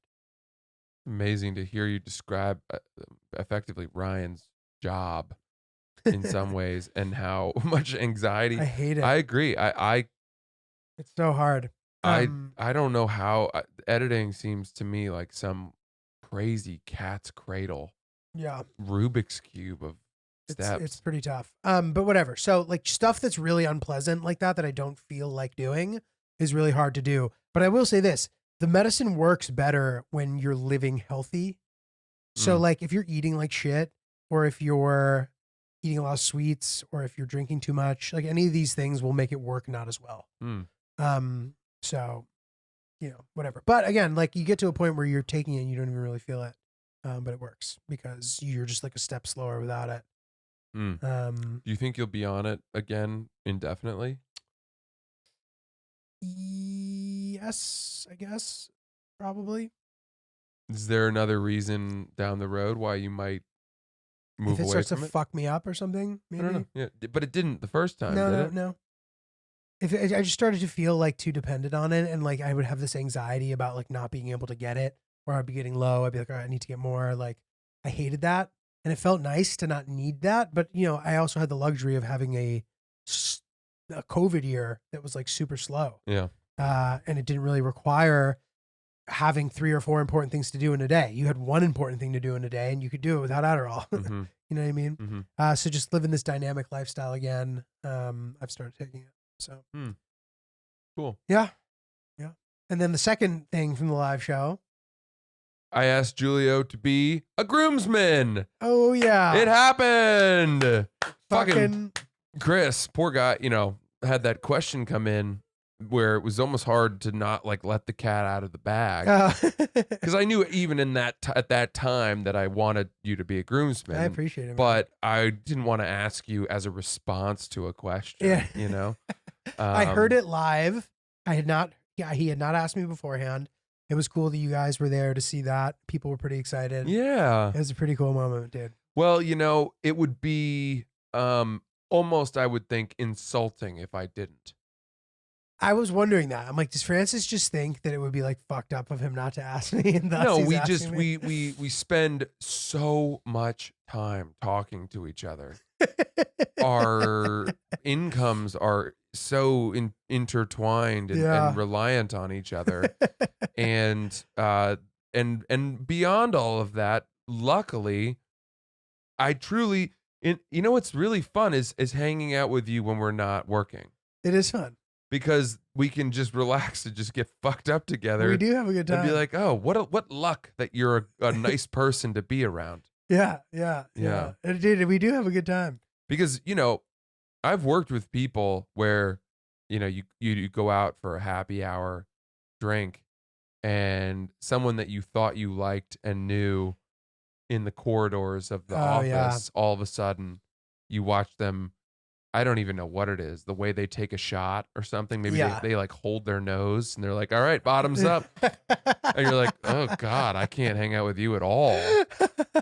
F: Amazing to hear you describe effectively Ryan's job in some ways and how much anxiety.
E: I hate it.
F: I agree.
E: It's so hard.
F: I don't know how editing seems to me like some crazy cat's cradle.
E: Yeah.
F: Rubik's cube of steps.
E: It's pretty tough. But whatever. So like stuff that's really unpleasant like that I don't feel like doing is really hard to do. But I will say this, the medicine works better when you're living healthy. So like if you're eating like shit, or if you're eating a lot of sweets, or if you're drinking too much, like any of these things will make it work not as well. So, whatever. But again, like you get to a point where you're taking it and you don't even really feel it. But it works because you're just like a step slower without it.
F: Do you think you'll be on it again indefinitely?
E: Yes, I guess. Probably.
F: Is there another reason down the road why you might move
E: If it
F: away
E: starts to
F: from it?
E: fuck me up or something,
F: I
E: maybe.
F: don't know. Yeah, but it didn't the first time, did it?
E: No. If I just started to feel like too dependent on it, and like I would have this anxiety about like not being able to get it, or I'd be getting low. I'd be like, all right, I need to get more. Like I hated that, and it felt nice to not need that. But I also had the luxury of having a COVID year that was like super slow.
F: Yeah.
E: And it didn't really require having 3 or 4 important things to do in a day. You had one important thing to do in a day, and you could do it without Adderall.
F: Mm-hmm.
E: You know what I mean?
F: Mm-hmm.
E: So just living this dynamic lifestyle again, I've started taking it. So
F: Cool.
E: yeah. And then the second thing from the live show.
F: I asked Julio to be a groomsman.
E: Oh yeah.
F: It happened. Fucking
E: Fucking
F: Chris, poor guy, had that question come in where it was almost hard to not like let the cat out of the bag. Because I knew even in that at that time that I wanted you to be a groomsman.
E: I appreciate it, man.
F: But I didn't want to ask you as a response to a question.
E: Yeah.
F: You know,
E: I heard it live. I had not. Yeah, he had not asked me beforehand. It was cool that you guys were there to see that. People were pretty excited.
F: Yeah,
E: It was a pretty cool moment, dude.
F: well, you know, it would be almost, I would think, insulting if I didn't.
E: I was wondering that. I'm like, does Francis just think that it would be like fucked up of him not to ask me? And thus
F: No,
E: he's
F: we
E: asking
F: just
E: me?
F: we spend so much time talking to each other. Our incomes are so intertwined
E: Yeah.
F: and reliant on each other, and beyond all of that, luckily, I truly, you know, what's really fun is hanging out with you when we're not working,
E: It is fun.
F: because we can just relax and just get fucked up together.
E: We do have a good time.
F: And be like, oh, what luck that you're a nice person to be around.
E: Yeah. Dude, we do have a good time.
F: Because, you know, I've worked with people where, you know, you go out for a happy hour drink, and someone that you thought you liked and knew in the corridors of the office, all of a sudden you watch them, I don't even know what it is, the way they take a shot or something. Maybe they like hold their nose and they're like, all right, bottoms up. And you're like, oh God, I can't hang out with you at all.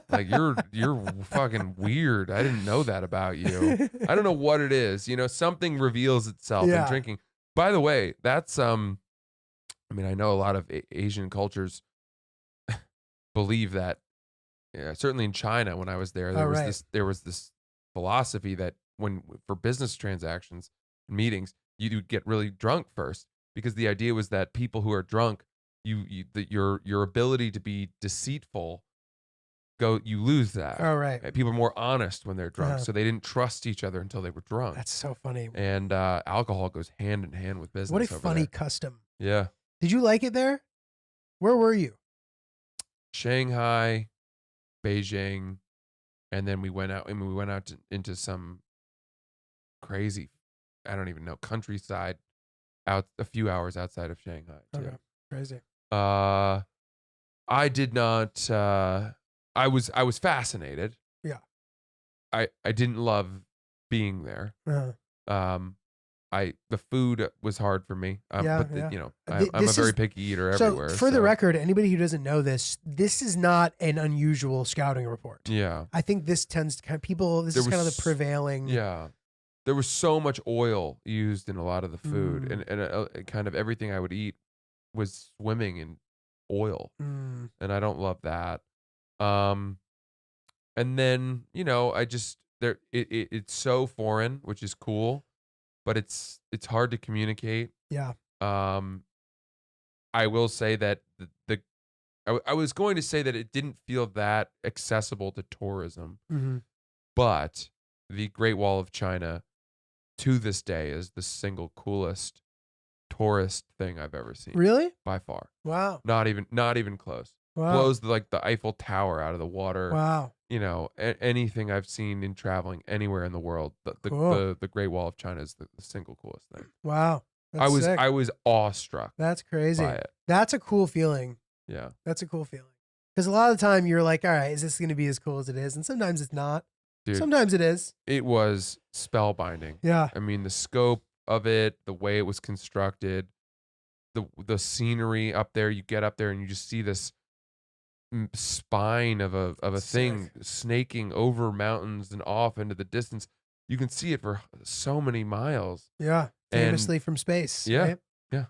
F: Like you're fucking weird. I didn't know that about you. I don't know what it is. You know, something reveals itself in drinking. By the way, that's I mean, I know a lot of Asian cultures believe that. Yeah, certainly in China, when I was there, there was this philosophy that for business transactions and meetings, you get really drunk first, because the idea was that people who are drunk, your ability to be deceitful, you lose that.
E: Oh, right.
F: People are more honest when they're drunk, so they didn't trust each other until they were drunk.
E: That's so funny.
F: And alcohol goes hand in hand with business.
E: What a
F: over
E: funny
F: there.
E: custom.
F: Yeah.
E: Did you like it there? Where were you?
F: Shanghai, Beijing, and then we went out. I mean, we went out into some crazy, I don't even know, countryside out a few hours outside of Shanghai too.
E: Okay. Crazy.
F: I did not. I was fascinated.
E: Yeah.
F: I didn't love being there. The food was hard for me. You know, I'm a very picky eater everywhere.
E: So for the record, anybody who doesn't know this is not an unusual scouting report.
F: Yeah.
E: I think this tends to this is kind of the prevailing.
F: Yeah. There was so much oil used in a lot of the food, and kind of everything I would eat was swimming in oil, and I don't love that. And then, you know, it's so foreign, which is cool, but it's hard to communicate.
E: Yeah.
F: I will say that I was going to say that it didn't feel that accessible to tourism, but the Great Wall of China to this day is the single coolest tourist thing I've ever seen.
E: Really?
F: By far.
E: Wow.
F: Not even close.
E: Wow.
F: Blows the Eiffel Tower out of the water.
E: Wow.
F: You know, anything I've seen in traveling anywhere in the world,
E: Cool.
F: the Great Wall of China is the single coolest thing.
E: Wow. That's sick.
F: I was awestruck.
E: That's crazy.
F: By it.
E: That's a cool feeling.
F: Yeah.
E: That's a cool feeling. Because a lot of the time you're like, all right, is this going to be as cool as it is? And sometimes it's not.
F: Dude,
E: sometimes it is.
F: It was spellbinding.
E: Yeah.
F: I mean, the scope of it, the way it was constructed, the scenery up there. You get up there and you just see this spine of a thing snaking over mountains and off into the distance. You can see it for so many miles.
E: Yeah. Famously from space.
F: Yeah.
E: Right?
F: Yeah.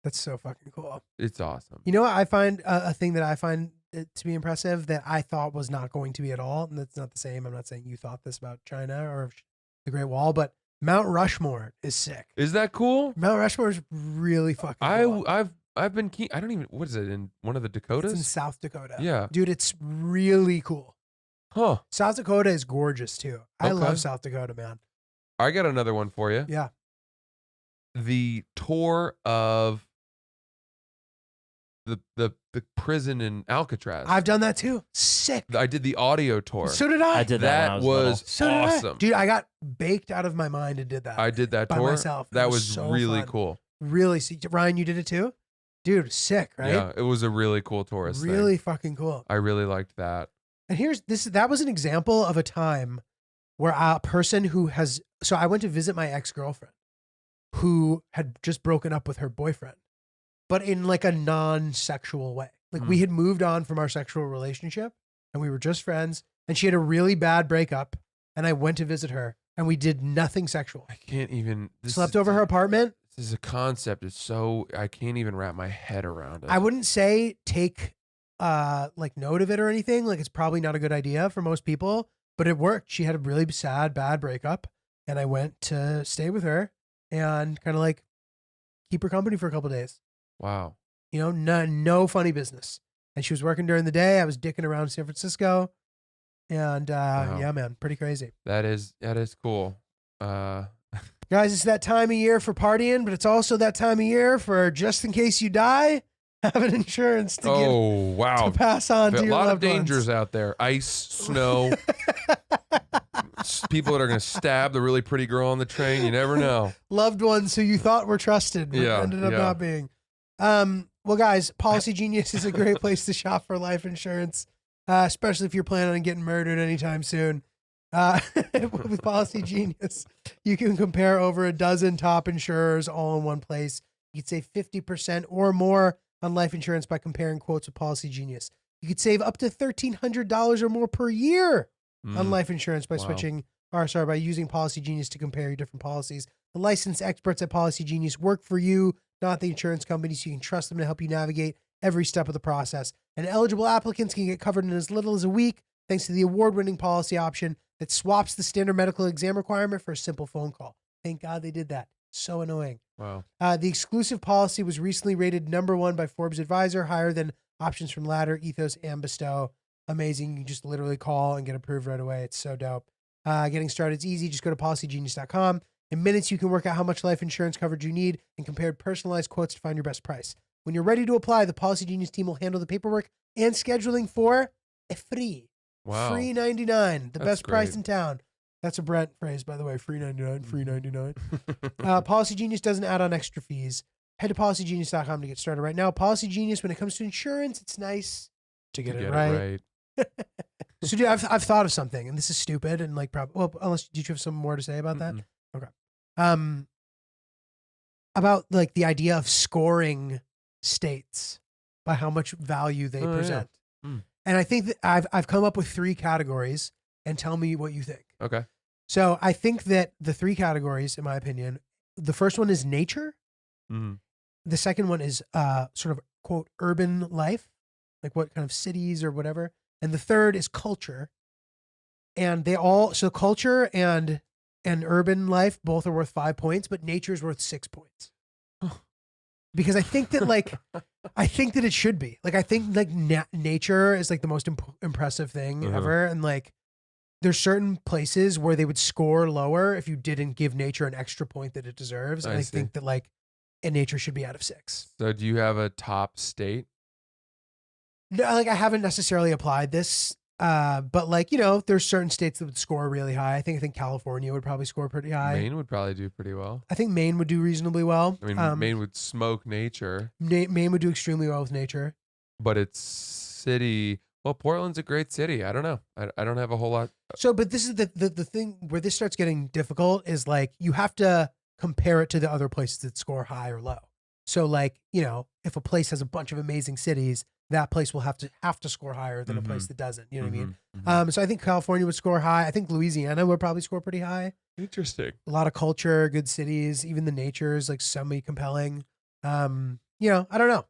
E: That's so fucking cool.
F: It's awesome.
E: You know what? I find a thing that I find to be impressive that I thought was not going to be at all. And that's not the same. I'm not saying you thought this about China or the Great Wall, but Mount Rushmore is sick.
F: Is that cool?
E: Mount Rushmore is really fucking cool.
F: I've been keen. I don't even, what is it, in one of the Dakotas?
E: It's in South Dakota.
F: Yeah.
E: Dude, it's really cool.
F: Huh.
E: South Dakota is gorgeous too. I love South Dakota, man.
F: I got another one for you.
E: Yeah.
F: The tour of the prison in Alcatraz.
E: I've done that too. Sick.
F: I did the audio tour.
E: So did I.
H: I did that.
F: That was
E: so did I.
F: awesome.
E: Dude, I got baked out of my mind and did that.
F: I did that
E: by
F: tour
E: myself. It
F: That was
E: so
F: really
E: fun.
F: cool.
E: Really, Ryan, you did it too, dude. Sick, right?
F: Yeah, it was a really cool tourist thing.
E: Really fucking cool.
F: I really liked that.
E: And that was an example of a time where a person who has, so I went to visit my ex-girlfriend who had just broken up with her boyfriend, but in like a non-sexual way. Like we had moved on from our sexual relationship and we were just friends, and she had a really bad breakup, and I went to visit her and we did nothing sexual.
F: I can't even.
E: Slept over her apartment.
F: This is a concept. It's so, I can't even wrap my head around it.
E: I wouldn't say take like note of it or anything. Like it's probably not a good idea for most people, but it worked. She had a really sad, bad breakup, and I went to stay with her and kind of like keep her company for a couple of days.
F: Wow.
E: You know, no funny business. And she was working during the day. I was dicking around San Francisco, and
F: Wow.
E: yeah, man, pretty crazy.
F: That is cool.
E: Guys, it's that time of year for partying, but it's also that time of year for just in case you die, having insurance to
F: Wow.
E: to pass on to
F: A
E: your
F: lot of
E: loved
F: dangers
E: ones.
F: out there. Ice, snow, people that are going to stab the really pretty girl on the train. You never know.
E: Loved ones who you thought were trusted, but
F: Yeah,
E: ended up
F: yeah.
E: not being. Well, guys, Policy Genius is a great place to shop for life insurance, especially if you're planning on getting murdered anytime soon. With Policy Genius, you can compare over a dozen top insurers all in one place. You could save 50% or more on life insurance by comparing quotes with Policy Genius. You could save up to $1,300 or more per year on life insurance by by using Policy Genius to compare your different policies. The licensed experts at Policy Genius work for you, not the insurance company, so you can trust them to help you navigate every step of the process. And eligible applicants can get covered in as little as a week thanks to the award-winning policy option that swaps the standard medical exam requirement for a simple phone call. Thank God they did that. So annoying.
F: Wow.
E: The exclusive policy was recently rated #1 by Forbes Advisor, higher than options from Ladder, Ethos, and Bestow. Amazing. You can just literally call and get approved right away. It's so dope. Getting started is easy. Just go to policygenius.com. In minutes, you can work out how much life insurance coverage you need and compare personalized quotes to find your best price. When you're ready to apply, the Policy Genius team will handle the paperwork and scheduling for free.
F: Wow.
E: Free 99, the
F: That's
E: best price
F: great.
E: in town. That's a Brent phrase, by the way. Free 99, free 99. Policy Genius doesn't add on extra fees. Head to policygenius.com to get started right now. Policy Genius, when it comes to insurance, it's nice to get it right. So, dude, I've thought of something, and this is stupid, and like, unless did you have some more to say about that? Okay. About like the idea of scoring states by how much value they present.
F: Yeah.
E: And I think that I've come up with 3 categories, and tell me what you think.
F: Okay.
E: So I think that the 3 categories, in my opinion, the first one is nature.
F: Mm-hmm.
E: The second one is sort of quote urban life, like what kind of cities or whatever. And the third is culture. And so culture and urban life both are worth 5 points, but nature is worth 6 points. Because I think that I think that it should be like, I think like nature is like the most impressive thing ever. And like, there's certain places where they would score lower if you didn't give nature an extra point that it deserves. And I think that like, and nature should be out of 6.
F: So do you have a top state?
E: No, like I haven't necessarily applied this, but like, you know, there's certain states that would score really high. I think California would probably score pretty high.
F: Maine would probably do pretty well.
E: I think Maine would do reasonably well.
F: I mean, Maine would smoke nature.
E: Maine would do extremely well with nature.
F: But it's city. Well, Portland's a great city. I don't know. I don't have a whole lot.
E: So, but this is the thing where this starts getting difficult is like, you have to compare it to the other places that score high or low. So like, you know, if a place has a bunch of amazing cities, that place will have to score higher than a place that doesn't. You know what I mean? So I think California would score high. I think Louisiana would probably score pretty high.
F: Interesting.
E: A lot of culture, good cities, even the nature is like semi-compelling. You know, I don't know.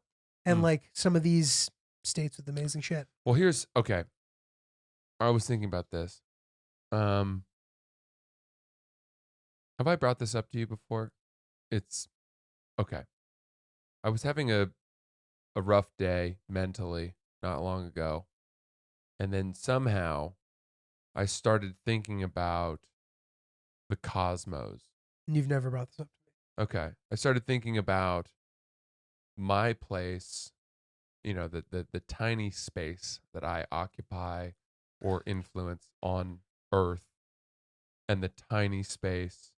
E: And like some of these states with amazing shit.
F: Well, okay. I was thinking about this. Have I brought this up to you before? It's okay. I was having a rough day mentally not long ago. And then somehow I started thinking about the cosmos.
E: And you've never brought this up to me.
F: Okay. I started thinking about my place, you know, the tiny space that I occupy or influence on Earth, and the tiny space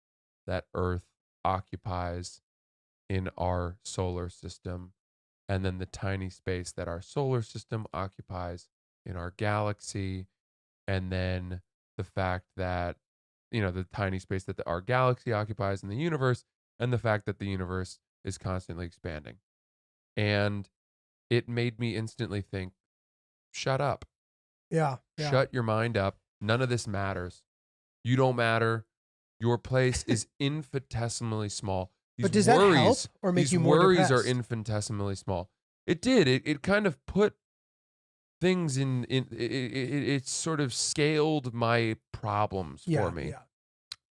F: that Earth occupies in our solar system, and then the tiny space that our solar system occupies in our galaxy, and then the fact that, the tiny space that our galaxy occupies in the universe, and the fact that the universe is constantly expanding. And it made me instantly think, shut up.
E: Yeah. Yeah.
F: Shut your mind up. None of this matters. You don't matter. Your place is infinitesimally small.
E: But does that help or make you more
F: worries
E: depressed?
F: are infinitesimally small. It did. It kind of put things it sort of scaled my problems for me.
E: Yeah.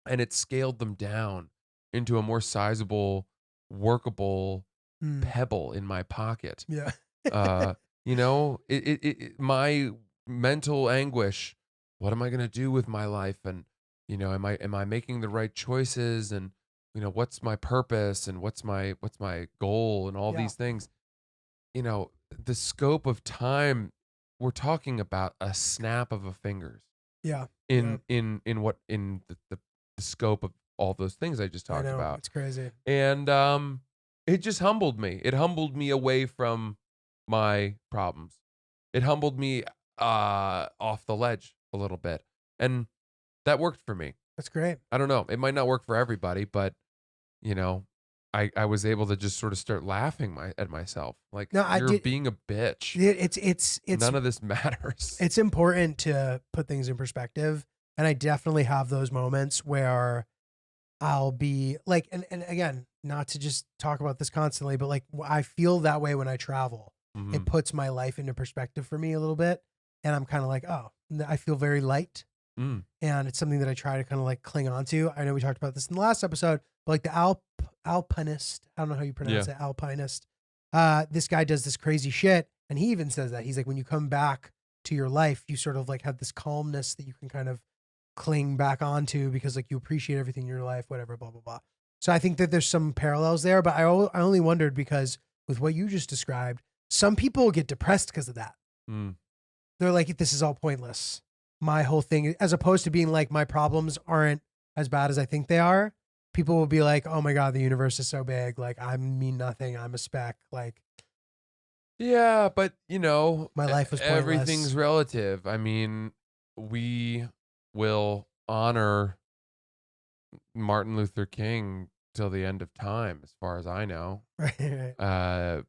F: And it scaled them down into a more sizable, workable pebble in my pocket.
E: Yeah.
F: My mental anguish. What am I going to do with my life? And, am I making the right choices? And, what's my purpose? And what's my goal? And all these things, the scope of time, we're talking about a snap of a fingers.
E: Yeah.
F: In the scope of all those things I just talked about.
E: It's crazy.
F: And it just humbled me. It humbled me away from my problems. It humbled me off the ledge a little bit. And that worked for me.
E: That's great.
F: I don't know. It might not work for everybody, but I was able to just sort of start laughing at myself. Like, you're being a bitch.
E: It's
F: none of this matters.
E: It's important to put things in perspective. And I definitely have those moments where I'll be like, and again, not to just talk about this constantly, but like I feel that way when I travel.
F: Mhm.
E: It puts my life into perspective for me a little bit. And I'm kind of like, oh, I feel very light.
F: Mm.
E: And it's something that I try to kind of like cling on to. I know we talked about this in the last episode, but like the alpinist, I don't know how you pronounce it, alpinist. This guy does this crazy shit. And he even says that. He's like, when you come back to your life, you sort of like have this calmness that you can kind of cling back onto because like you appreciate everything in your life, whatever, blah, blah, blah. So I think that there's some parallels there, but I only wondered because with what you just described, some people get depressed because of that.
F: Mm.
E: They're like, this is all pointless. My whole thing, as opposed to being like, my problems aren't as bad as I think they are. People will be like, oh my God, the universe is so big. Like, I mean nothing. I'm a speck. Like,
F: yeah, but
E: my life was pointless.
F: Everything's relative. I mean, we will honor Martin Luther King till the end of time, as far as I know.
E: Right.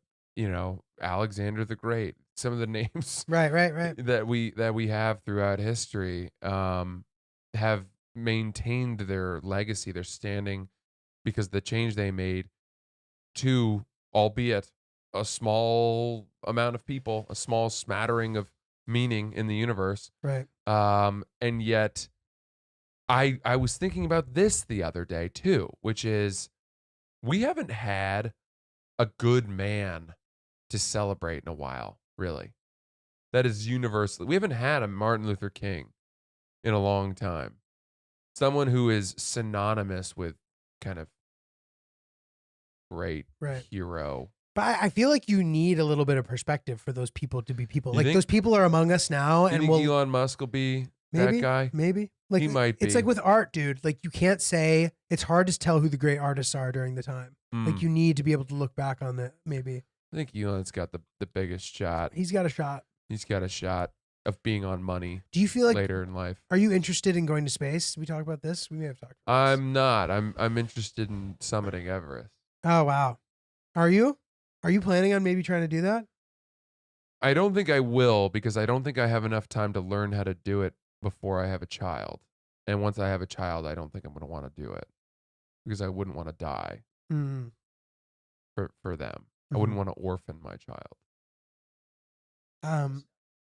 F: Alexander the Great. Some of the names
E: right
F: that we have throughout history have maintained their legacy, their standing, because the change they made to, albeit a small amount of people, a small smattering of meaning in the universe.
E: Right.
F: And yet I was thinking about this the other day too, which is we haven't had a good man to celebrate in a while, really. That is universally. We haven't had a Martin Luther King in a long time. Someone who is synonymous with kind of great hero.
E: But I feel like you need a little bit of perspective for those people to be people.
F: You
E: Like
F: think?
E: those people are among us now,
F: You
E: and
F: think Elon Musk will be
E: maybe,
F: that guy?
E: Maybe. Like
F: He might
E: It's
F: be.
E: like with art, dude. Like you can't say, it's hard to tell who the great artists are during the time. Like you need to be able to look back on that. Maybe
F: I think Elon's got the biggest shot.
E: he's got a shot.
F: He's got a shot of being on money
E: Do you feel like?
F: later in life.
E: Are you interested in going to space? Did we talk about this? We may have talked about this.
F: I'm not. I'm interested in summiting Everest.
E: Oh wow. Are you? Are you planning on maybe trying to do that?
F: I don't think I will, because I don't think I have enough time to learn how to do it before I have a child. And once I have a child, I don't think I'm going to want to do it, because I wouldn't want to die
E: Mm.
F: for them. I wouldn't want to orphan my child.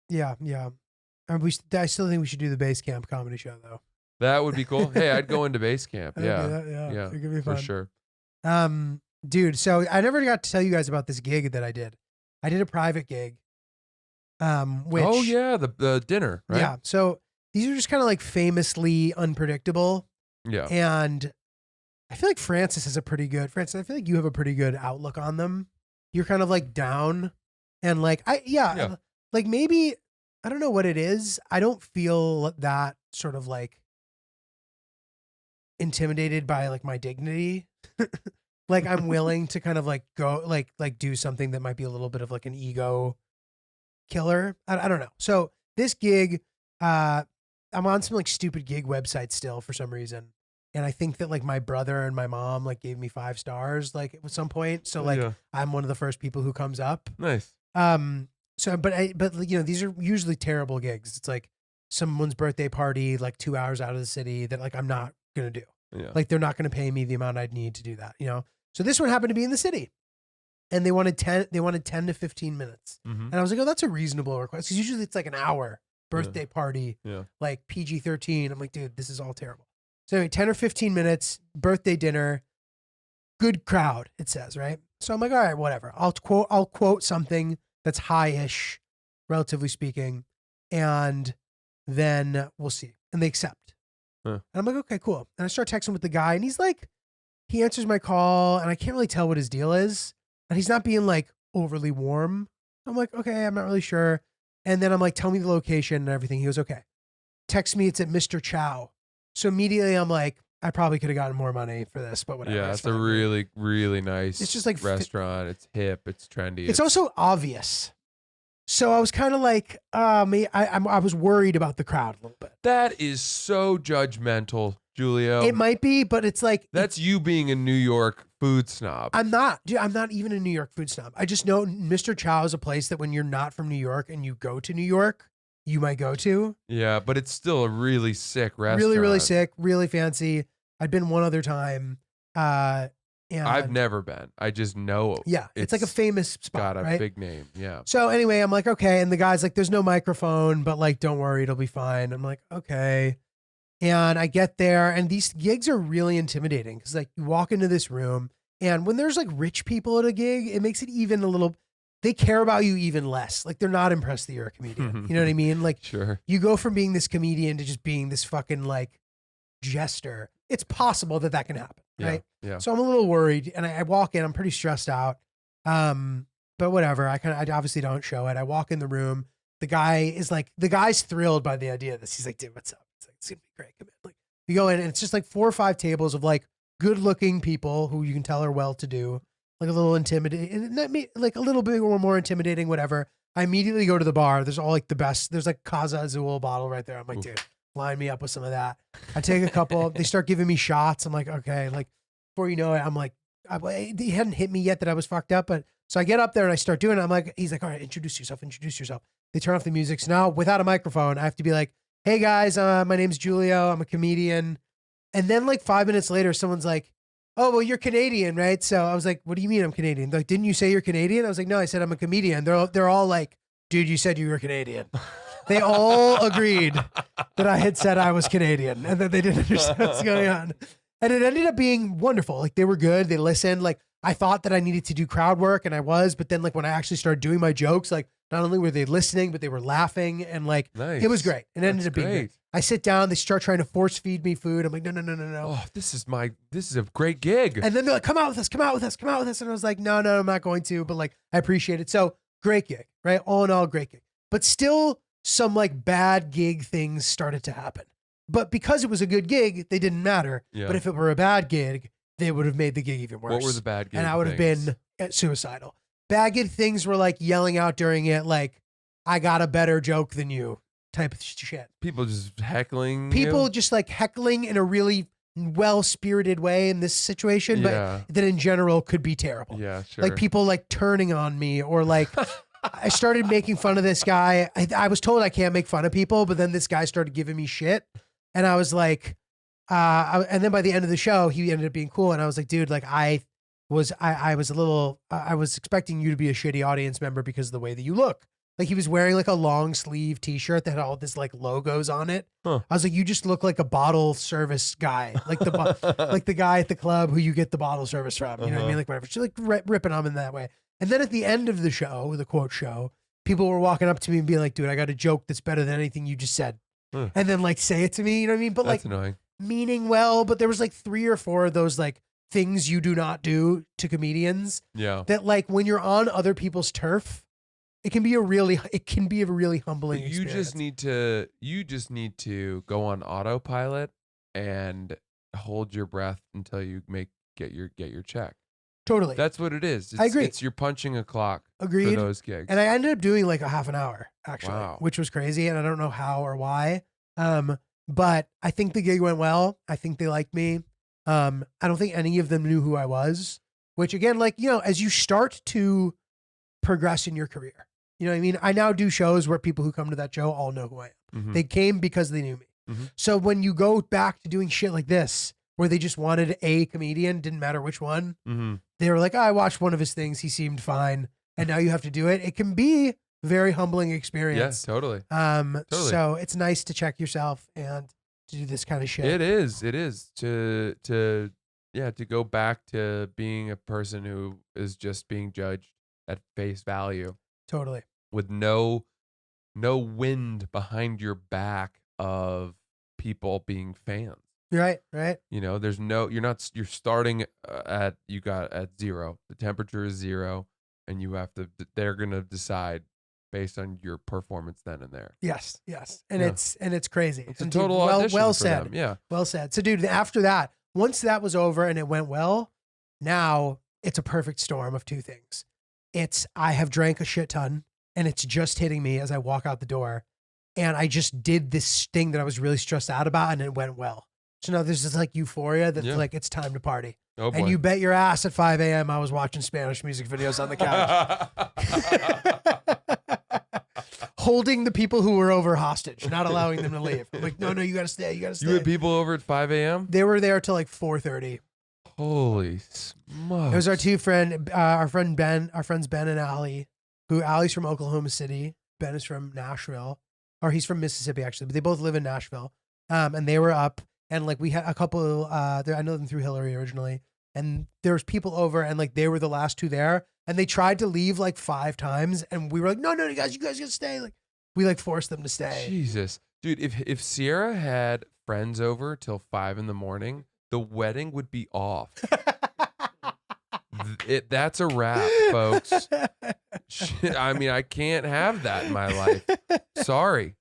E: Yeah. I still think we should do the base camp comedy show though.
F: That would be cool. Hey, I'd go into base camp.
E: I'd do
F: Yeah.
E: that, yeah. It could be
F: for
E: fun.
F: sure.
E: Dude, so I never got to tell you guys about this gig that I did. I did a private gig. Which,
F: Oh yeah, the dinner, right?
E: yeah. So these are just kind of like famously unpredictable.
F: Yeah.
E: And I feel like Francis has I feel like you have a pretty good outlook on them. You're kind of like down and like,
F: Yeah.
E: like maybe, I don't know what it is. I don't feel that sort of like intimidated by like my dignity. Like I'm willing to kind of like go like do something that might be a little bit of like an ego killer. I don't know. So this gig, I'm on some like stupid gig website still for some reason. And I think that like my brother and my mom like gave me 5 stars like at some point. So like I'm one of the first people who comes up.
F: Nice.
E: So but you know, these are usually terrible gigs. It's like someone's birthday party like 2 hours out of the city that like I'm not gonna do.
F: Yeah.
E: Like they're not gonna pay me the amount I'd need to do that, you know? So this one happened to be in the city. And they wanted 10 to 15 minutes.
F: Mhm.
E: And I was like, oh, that's a reasonable request. Because usually it's like an hour birthday party, like PG-13. I'm like, dude, this is all terrible. So anyway, 10 or 15 minutes, birthday dinner, good crowd, it says, right? So I'm like, all right, whatever. I'll quote something that's high-ish, relatively speaking, and then we'll see. And they accept. And I'm like, okay, cool. And I start texting with the guy, and he's like, he answers my call, and I can't really tell what his deal is. And he's not being like overly warm. I'm like, okay, I'm not really sure. And then I'm like, tell me the location and everything. He goes, okay. Text me, it's at Mr. Chow. So immediately I'm like, I probably could have gotten more money for this, but whatever.
F: Yeah, it's a really, really nice
E: It's just like
F: restaurant. It's hip. It's trendy.
E: It's also obvious. So I was kind of like, I was worried about the crowd a little bit.
F: That is so judgmental, Julio.
E: It might be, but it's like
F: that's you being a New York food snob.
E: I'm not. Dude, I'm not even a New York food snob. I just know Mr. Chow is a place that when you're not from New York and you go to New York, you might go to.
F: Yeah, but it's still a really sick restaurant.
E: Really, really sick, really fancy. I'd been one other time. And
F: I've never been. I just know.
E: Yeah, it's like a famous spot.
F: Got a
E: right?
F: big name. Yeah.
E: So anyway, I'm like, okay. And the guy's like, there's no microphone, but like, don't worry, it'll be fine. I'm like, okay. And I get there, and these gigs are really intimidating because like you walk into this room, and when there's like rich people at a gig, it makes it even a little. They care about you even less. Like they're not impressed that you're a comedian. You know what I mean? Like,
F: sure.
E: You go from being this comedian to just being this fucking like jester. It's possible that that can happen, right?
F: Yeah.
E: So I'm a little worried, and I walk in. I'm pretty stressed out. But whatever. I obviously don't show it. I walk in the room. The guy's thrilled by the idea of this. He's like, dude, what's up? It's like, it's gonna be great. Come in. Like, you go in, and it's just like 4 or 5 tables of like good-looking people who you can tell are well-to-do. Like a little intimidating, like a little bit or more intimidating, whatever. I immediately go to the bar. There's all like the best. There's like Caso Azul bottle right there. I'm like, dude, line me up with some of that. I take a couple. They start giving me shots. I'm like, okay. Like before you know it, I'm like, he hadn't hit me yet that I was fucked up. But so I get up there and I start doing it. I'm like, he's like, all right, introduce yourself. They turn off the music. So now without a microphone, I have to be like, hey guys, my name's Julio. I'm a comedian. And then like 5 minutes later, someone's like, oh, well, you're Canadian, right? So I was like, what do you mean I'm Canadian? They're like, didn't you say you're Canadian? I was like, no, I said I'm a comedian. They're all like, dude, you said you were Canadian. They all agreed that I had said I was Canadian and that they didn't understand what's going on. And it ended up being wonderful. Like they were good. They listened. Like I thought that I needed to do crowd work, and I was, but then like when I actually started doing my jokes, like not only were they listening, but they were laughing, and like it was great. It ended up being great. I sit down, they start trying to force feed me food. I'm like, no.
F: Oh, this is a great gig.
E: And then they're like, come out with us. And I was like, no, I'm not going to, but like, I appreciate it. So great gig, right? All in all, great gig. But still some like bad gig things started to happen. But because it was a good gig, they didn't matter.
F: Yeah.
E: But if it were a bad gig, they would have made the gig even worse.
F: What were the bad gig
E: And I would have
F: things?
E: been suicidal. Bad gig things were like yelling out during it, like, I got a better joke than you type of shit.
F: People just heckling.
E: People just like heckling in a really well-spirited way in this situation, but that in general could be terrible.
F: Yeah, sure.
E: Like people like turning on me, or like I started making fun of this guy. I was told I can't make fun of people, but then this guy started giving me shit, and I was like, and then by the end of the show, he ended up being cool, and I was like, dude, like I was expecting you to be a shitty audience member because of the way that you look. Like he was wearing like a long sleeve t-shirt that had all this like logos on it. I was like, you just look like a bottle service guy, like like the guy at the club who you get the bottle service from. You know what I mean? Like whatever. She's like ripping on him in that way. And then at the end of the show, the quote show, people were walking up to me and being like, dude, I got a joke that's better than anything you just said. And then like say it to me, you know what I mean? But
F: that's
E: like
F: annoying.
E: Meaning well, but there was like 3 or 4 of those like things you do not do to comedians.
F: Yeah.
E: That like when you're on other people's turf, it can be a really humbling experience.
F: You just need to go on autopilot and hold your breath until you get your check.
E: Totally.
F: That's what it is.
E: I agree.
F: It's you're punching a clock
E: Agreed.
F: for those gigs.
E: And I ended up doing like a half an hour actually,
F: Wow.
E: which was crazy. And I don't know how or why. But I think the gig went well. I think they liked me. I don't think any of them knew who I was, which again, like, you know, as you start to progress in your career, you know what I mean? I now do shows where people who come to that show all know who I am.
F: Mhm.
E: They came because they knew me.
F: Mhm.
E: So when you go back to doing shit like this, where they just wanted a comedian, didn't matter which one,
F: Mhm.
E: they were like, oh, I watched one of his things. He seemed fine. And now you have to do it. It can be a very humbling experience.
F: Yes, totally.
E: So it's nice to check yourself and to do this kind of shit.
F: It is to go back to being a person who is just being judged at face value
E: Totally.
F: with no wind behind your back of people being fans.
E: Right.
F: You know, you're starting at zero. The temperature is zero, and they're going to decide based on your performance then and there.
E: Yes. And
F: Yeah.
E: it's crazy.
F: It's a
E: And dude,
F: total audition
E: well
F: for
E: said.
F: them. Yeah.
E: Well said. So dude, after that, once that was over and it went well, now it's a perfect storm of two things. I have drank a shit ton and it's just hitting me as I walk out the door. And I just did this thing that I was really stressed out about and it went well. So now there's this like euphoria that's like, it's time to party.
F: Oh boy.
E: And you bet your ass at 5 a.m. I was watching Spanish music videos on the couch. Holding the people who were over hostage, not allowing them to leave. I'm like, no, you gotta stay. You gotta stay.
F: You had people over at 5 a.m.?
E: They were there till like 4:30.
F: Holy smokes.
E: It was our friends Ben and Allie, who Allie's from Oklahoma City. Ben is from Nashville, or he's from Mississippi actually, but they both live in Nashville. And they were up, and like we had a couple, I know them through Hillary originally, and there was people over, and like they were the last two there, and they tried to leave like 5 times, and we were like, no, you guys gotta stay. Like we like forced them to stay.
F: Jesus. Dude, if Sierra had friends over till 5 a.m, the wedding would be off. That's a wrap, folks. I mean, I can't have that in my life. Sorry.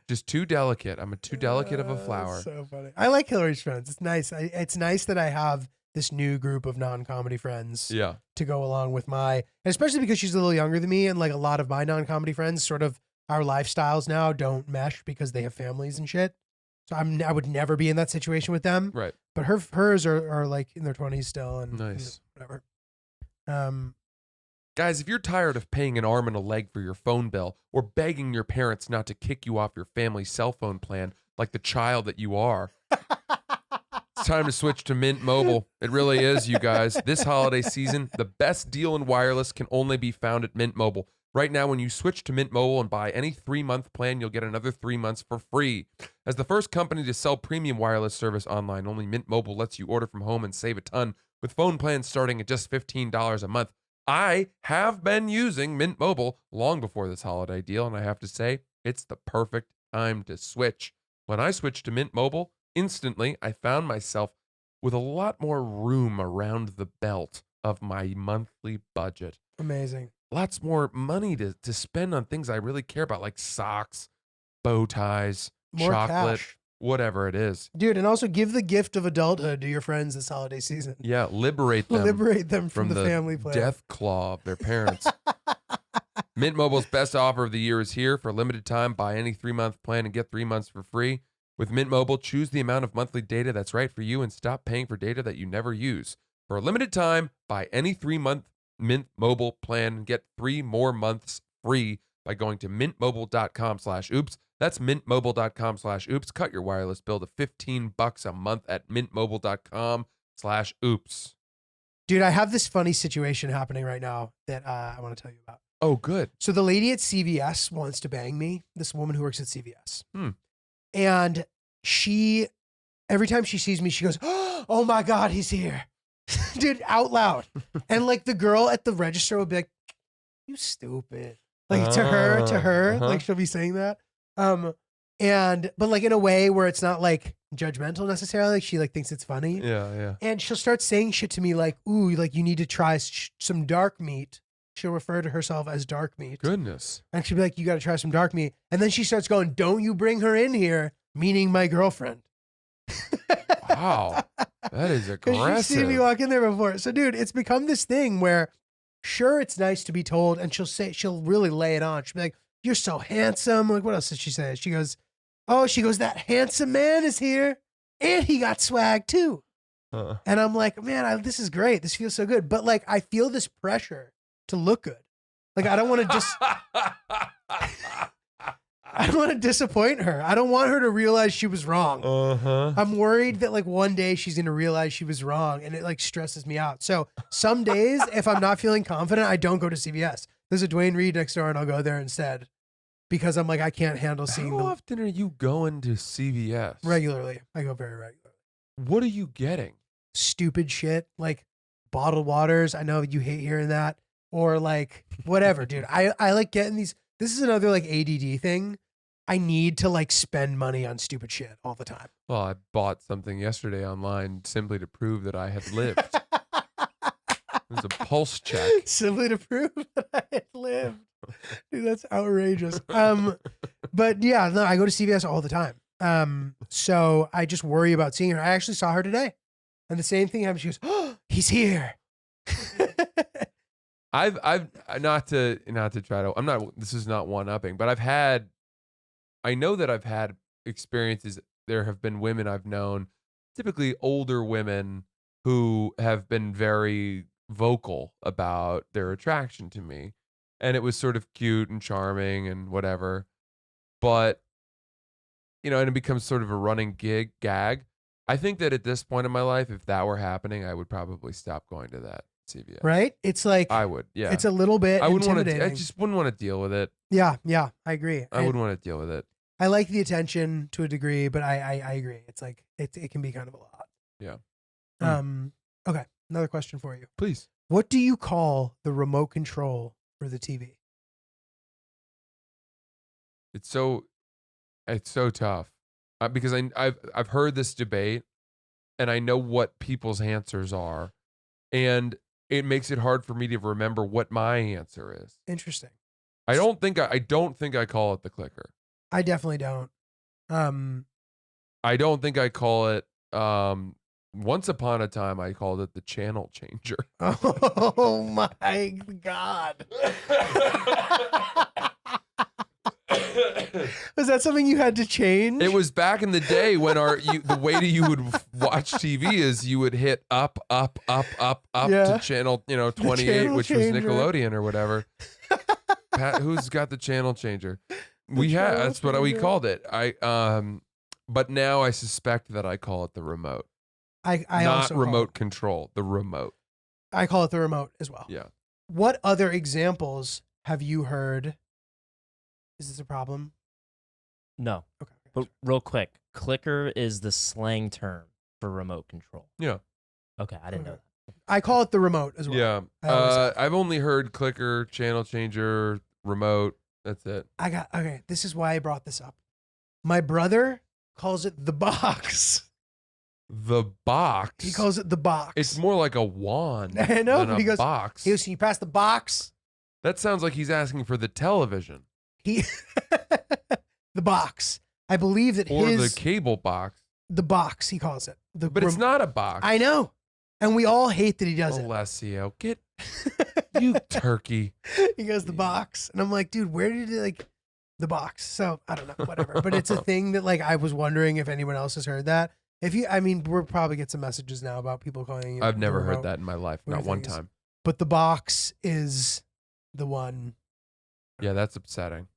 F: Just too delicate. I'm too delicate of a flower.
E: So funny. I like Hillary's friends. It's nice. It's nice that I have this new group of non-comedy friends
F: Yeah.
E: to go along with and especially because she's a little younger than me, and like a lot of my non-comedy friends, sort of our lifestyles now don't mesh because they have families and shit. So I would never be in that situation with them.
F: Right.
E: But hers are like in their 20s still and
F: Nice.
E: whatever.
F: Guys, if you're tired of paying an arm and a leg for your phone bill or begging your parents not to kick you off your family's cell phone plan like the child that you are, it's time to switch to Mint Mobile. It really is, you guys. This holiday season, the best deal in wireless can only be found at Mint Mobile. Right now, when you switch to Mint Mobile and buy any 3-month plan, you'll get another 3 months for free. As the first company to sell premium wireless service online, only Mint Mobile lets you order from home and save a ton, with phone plans starting at just $15 a month. I have been using Mint Mobile long before this holiday deal, and I have to say, it's the perfect time to switch. When I switched to Mint Mobile, instantly I found myself with a lot more room around the belt of my monthly budget.
E: Amazing.
F: Lots more money to spend on things I really care about, like socks, bow ties,
E: More
F: chocolate,
E: cash.
F: whatever it is.
E: Dude, and also give the gift of adulthood to your friends this holiday season.
F: Yeah, liberate them.
E: Liberate them from the family plan.
F: death claw of their parents. Mint Mobile's best offer of the year is here. For a limited time, buy any 3-month plan and get 3 months for free. With Mint Mobile, choose the amount of monthly data that's right for you and stop paying for data that you never use. For a limited time, buy any 3-month Mint Mobile plan and get 3 more months free by going to mintmobile.com/oops. That's mintmobile.com/oops. Cut your wireless bill to $15 a month at mintmobile.com/oops.
E: Dude, I have this funny situation happening right now that I want to tell you about.
F: Oh, good.
E: So the lady at CVS wants to bang me, this woman who works at CVS.
F: Hmm.
E: And every time she sees me, she goes, oh my God, he's here. Dude, out loud. And like the girl at the register will be like, you stupid. Like to her, like she'll be saying that. But like in a way where it's not like judgmental necessarily. Like she like thinks it's funny.
F: Yeah.
E: And she'll start saying shit to me like, ooh, like you need to try some dark meat. She'll refer to herself as dark meat.
F: Goodness.
E: And she'll be like, you got to try some dark meat. And then she starts going, don't you bring her in here, meaning my girlfriend.
F: Wow. That is
E: Because she's seen me
F: aggressive.
E: walk in there before. So, dude, it's become this thing where, sure, it's nice to be told, and she'll really lay it on. She'll be like, "You're so handsome." Like, what else did she say? She goes, that handsome man is here, and he got swag too. And I'm like, man, this is great. This feels so good. But like, I feel this pressure to look good. Like, I don't want to I don't want to disappoint her. I don't want her to realize she was wrong. I'm worried that like one day she's going to realize she was wrong, and it like stresses me out. So some days, if I'm not feeling confident, I don't go to CVS. There's a Dwayne Reed next door, and I'll go there instead because I'm like, I can't handle seeing
F: How
E: them
F: often are you going to CVS?
E: regularly. I go very regularly.
F: What are you getting?
E: Stupid shit like bottled waters. I know you hate hearing that, or like whatever, dude. I like getting these. This is another like ADD thing. I need to like spend money on stupid shit all the time.
F: Well, I bought something yesterday online simply to prove that I had lived. It was a pulse check.
E: Simply to prove that I had lived. Dude, that's outrageous. But yeah, no, I go to CVS all the time. So I just worry about seeing her. I actually saw her today. And the same thing happened. She goes, "Oh, he's here."
F: I've not to try to, I'm not, this is not one upping, but I know that I've had experiences. There have been women I've known, typically older women, who have been very vocal about their attraction to me. And it was sort of cute and charming and whatever. But, and it becomes sort of a running gag. I think that at this point in my life, if that were happening, I would probably stop going to that CVS.
E: Right? It's like,
F: I would, yeah.
E: it's a little bit
F: I wouldn't want to.
E: intimidating.
F: I just wouldn't want to deal with it.
E: Yeah, I agree.
F: I wouldn't want to deal with it.
E: I like the attention to a degree, but I agree. It's like, it can be kind of a lot.
F: Yeah.
E: Okay. Another question for you.
F: Please.
E: What do you call the remote control for the TV?
F: It's so tough because I've heard this debate, and I know what people's answers are, and it makes it hard for me to remember what my answer is.
E: Interesting.
F: I don't think I call it the clicker.
E: I definitely don't.
F: I don't think I call it. Once upon a time, I called it the channel changer.
E: Oh my God. Was that something you had to change?
F: It was back in the day when the way that you would watch TV is you would hit up to channel 28,
E: channel
F: which
E: changer.
F: was Nickelodeon or whatever. Pat, who's got the channel changer? That's what we called it. But now I suspect that I call it the remote.
E: I
F: not
E: also
F: remote control, the remote.
E: I call it the remote as well.
F: Yeah.
E: What other examples have you heard? Is this a problem?
H: No.
E: Okay.
H: But real quick, clicker is the slang term for remote control.
F: Yeah.
H: Okay, I didn't know
E: Okay.
H: that.
E: I call it the remote as well.
F: Yeah.
E: I always have.
F: I've only heard clicker, channel changer, remote. That's it.
E: Okay. This is why I brought this up. My brother calls it the box.
F: The box.
E: He calls it the box.
F: It's more like a wand.
E: I know,
F: than
E: but
F: a
E: he goes,
F: box.
E: He goes, "Can you pass the box?"
F: That sounds like he's asking for the television
E: He, the box. I believe that
F: or
E: his
F: the cable box.
E: the box. He calls it.
F: But it's not a box.
E: I know, and we all hate that he does
F: Alessio, get you turkey.
E: it. He goes the box, and I'm like, dude, where did he like the box? So I don't know, whatever. But it's a thing that like I was wondering if anyone else has heard that. If you, I mean, we'll probably get some messages now about people calling it.
F: I've never
E: the
F: heard
E: remote.
F: that in my life,
E: What
F: not
E: do you
F: one
E: think is-
F: time.
E: But the box is the one.
F: Yeah, that's upsetting.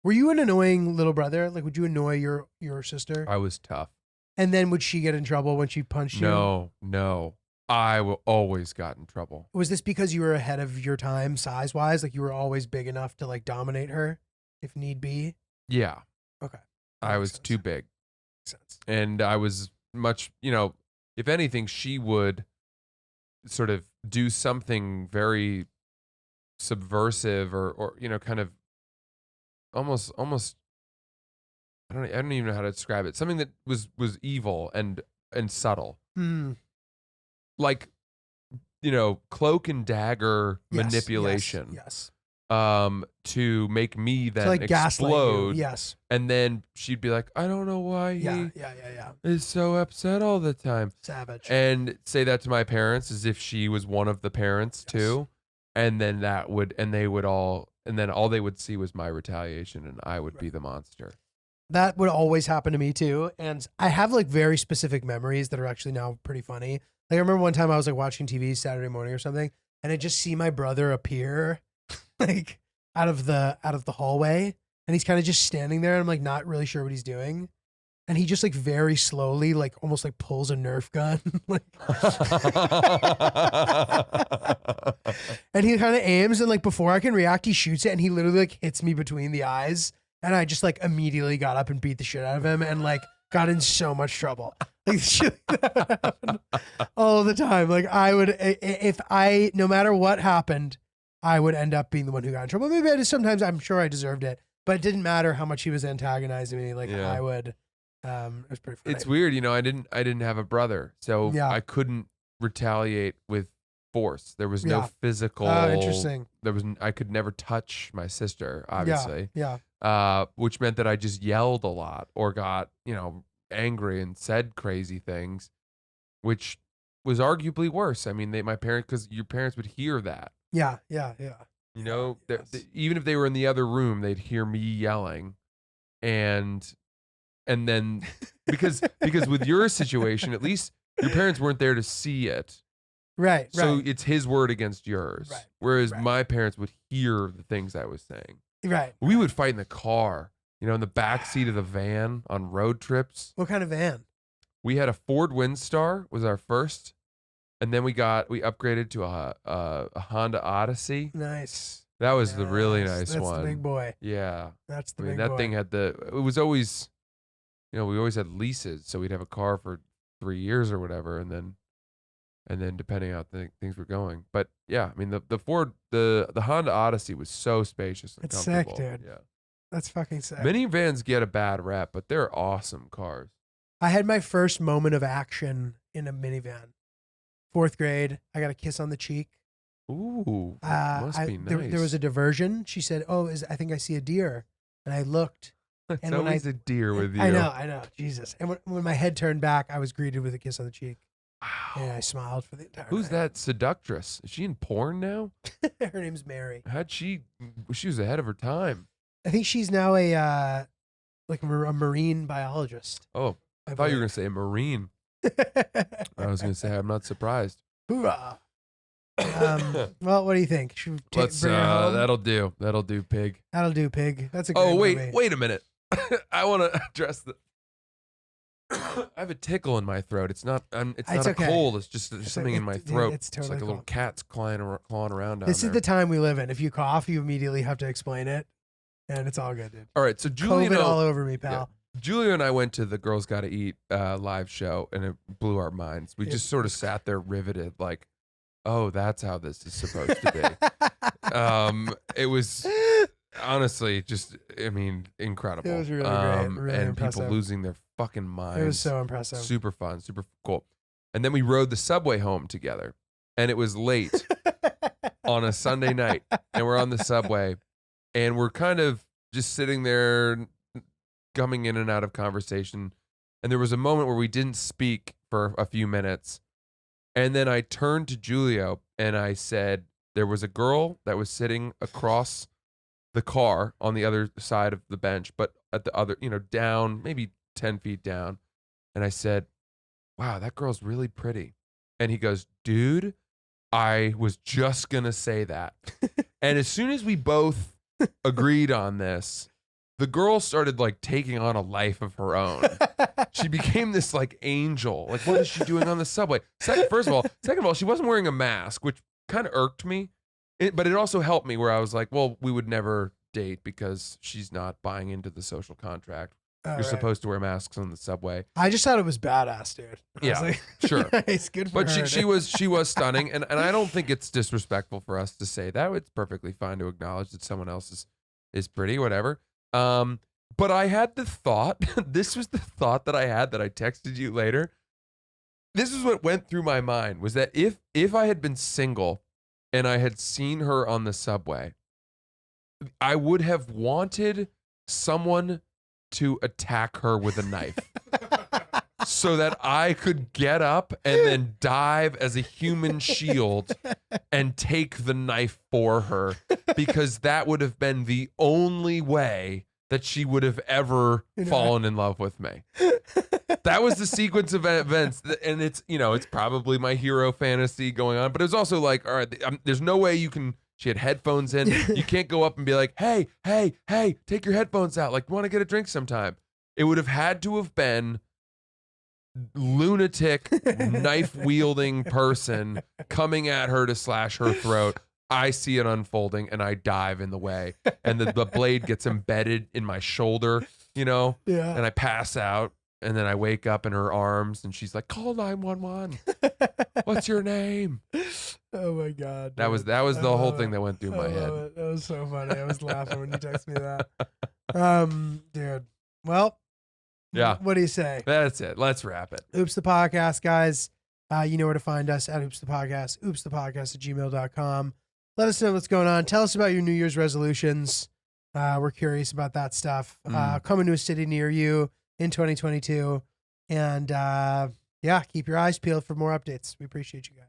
E: Were you an annoying little brother? Like, would you annoy your sister?
F: I was tough.
E: And then would she get in trouble when she punched you?
F: No. I will always got in trouble.
E: Was this because you were ahead of your time size wise? Like you were always big enough to like dominate her if need be?
F: Yeah.
E: Okay.
F: I
E: Makes
F: was
E: sense.
F: too big.
E: Makes sense.
F: And I was much, if anything, she would sort of do something very subversive or kind of almost I don't even know how to describe it. Something that was evil and subtle. Like cloak and dagger
E: Yes,
F: manipulation.
E: Yes.
F: to make me then
E: To like gaslight you.
F: explode.
E: Yes.
F: And then she'd be like, I don't know why
E: Yeah.
F: he
E: Yeah.
F: is so upset all the time.
E: Savage.
F: And say that to my parents as if she was one of the parents too. And then all they would see was my retaliation and I would be the monster.
E: That would always happen to me too. And I have like very specific memories that are actually now pretty funny. Like I remember one time I was like watching TV Saturday morning or something, and I just see my brother appear like out of the hallway, and he's kind of just standing there, and I'm like not really sure what he's doing. And he just like very slowly, like almost like pulls a Nerf gun. Like and he kind of aims, and like before I can react, he shoots it, and he literally like hits me between the eyes. And I just like immediately got up and beat the shit out of him and like got in so much trouble. Like shit like that happened all the time. Like I would, no matter what happened, I would end up being the one who got in trouble. Maybe sometimes I'm sure I deserved it, but it didn't matter how much he was antagonizing me. Like I would, it was pretty funny.
F: It's weird, I didn't have a brother, so I couldn't retaliate with force. There was no physical.
E: Interesting.
F: I could never touch my sister, obviously.
E: Yeah.
F: Which meant that I just yelled a lot or got, angry and said crazy things, which was arguably worse. I mean, because your parents would hear that.
E: Yeah.
F: Even if they were in the other room, they'd hear me yelling, and then because with your situation, at least your parents weren't there to see it.
E: Right.
F: So it's his word against yours.
E: Right.
F: Whereas my parents would hear the things I was saying.
E: Right.
F: We would fight in the car, in the back seat of the van on road trips.
E: What kind of van?
F: We had a Ford Windstar was our first. And then we upgraded to a Honda Odyssey.
E: Nice.
F: That was the really nice one.
E: That's the big boy.
F: Yeah.
E: That's the big boy.
F: That thing had it was always, we always had leases. So we'd have a car for 3 years or whatever. And then depending on how things were going. But yeah, I mean, the Ford, the Honda Odyssey was so spacious and
E: it's
F: comfortable.
E: sick, dude.
F: Yeah.
E: That's fucking sick.
F: Minivans get a bad rap, but they're awesome cars.
E: I had my first moment of action in a minivan. 4th grade, I got a kiss on the cheek.
F: Ooh, must be nice.
E: There was a diversion. She said, I think I see a deer. And I looked.
F: It's
E: and
F: always a deer with you.
E: I know. Jesus. And when my head turned back, I was greeted with a kiss on the cheek. Wow. And I smiled for the entire
F: Who's
E: night.
F: that seductress? Is she in porn now?
E: Her name's Mary.
F: She was ahead of her time.
E: I think she's now a marine biologist.
F: Oh, I thought you were going to say a marine. I was going to say, I'm not surprised.
E: Hoorah. Well, what do you think? Should we bring her home?
F: That'll do. That'll do, pig.
E: That'll do, pig. That's a great movie.
F: Wait a minute. I want to address I have a tickle in my throat. It's not a cold. It's just there's something in my throat.
E: It's totally
F: like a little cat's clawing around down
E: This
F: there.
E: is the time we live in. If you cough, you immediately have to explain it, and it's all good, dude.
F: All right, so Julia
E: COVID all over me, pal.
F: Yeah, Julia and I went to the Girls Gotta Eat live show, and it blew our minds. We just sort of sat there riveted, like, oh, that's how this is supposed to be. It was honestly just, incredible.
E: It was really great. Really
F: and
E: impressive.
F: people losing their fucking minds.
E: It was so impressive.
F: Super fun, super cool. And then we rode the subway home together, and it was late on a Sunday night, and we're on the subway, and we're kind of just sitting there, coming in and out of conversation. And there was a moment where we didn't speak for a few minutes, and then I turned to Julio and I said, there was a girl that was sitting across the car on the other side of the bench, but at the other, down, maybe 10 feet down. And I said, wow, that girl's really pretty. And he goes, dude, I was just going to say that. And as soon as we both agreed on this, the girl started like taking on a life of her own. She became this like angel. Like, what is she doing on the subway? Second of all, she wasn't wearing a mask, which kind of irked me. But it also helped me where I was like, well, we would never date because she's not buying into the social contract. You're supposed to wear masks on the subway.
E: I just thought it was badass, dude.
F: Yeah,
E: like,
F: sure.
E: It's good for
F: her. But she was stunning, and I don't think it's disrespectful for us to say that. It's perfectly fine to acknowledge that someone else is pretty, whatever. But I had the thought, this was the thought that I had that I texted you later. This is what went through my mind, was that if I had been single and I had seen her on the subway, I would have wanted someone to attack her with a knife so that I could get up and then dive as a human shield and take the knife for her, because that would have been the only way that she would have ever fallen in love with me. That was the sequence of events, and it's, you know, it's probably my hero fantasy going on, but it was also like, all right, there's no way you can. She had headphones in. You can't go up and be like, hey, take your headphones out. Like, want to get a drink sometime? It would have had to have been lunatic, knife wielding person coming at her to slash her throat. I see it unfolding and I dive in the way, and the blade gets embedded in my shoulder, you know, and I pass out, and then I wake up in her arms and she's like, call 911. What's your name?
E: Oh my God.
F: That was the whole thing that went through my head.
E: That was so funny. I was laughing when you texted me that. Dude. Well,
F: yeah.
E: What do you say?
F: That's it. Let's wrap it.
E: Oops the Podcast, guys. You know where to find us at Oops the Podcast, oopsthepodcast@gmail.com. Let us know what's going on. Tell us about your New Year's resolutions. We're curious about that stuff. Coming to a city near you in 2022. And yeah, keep your eyes peeled for more updates. We appreciate you guys.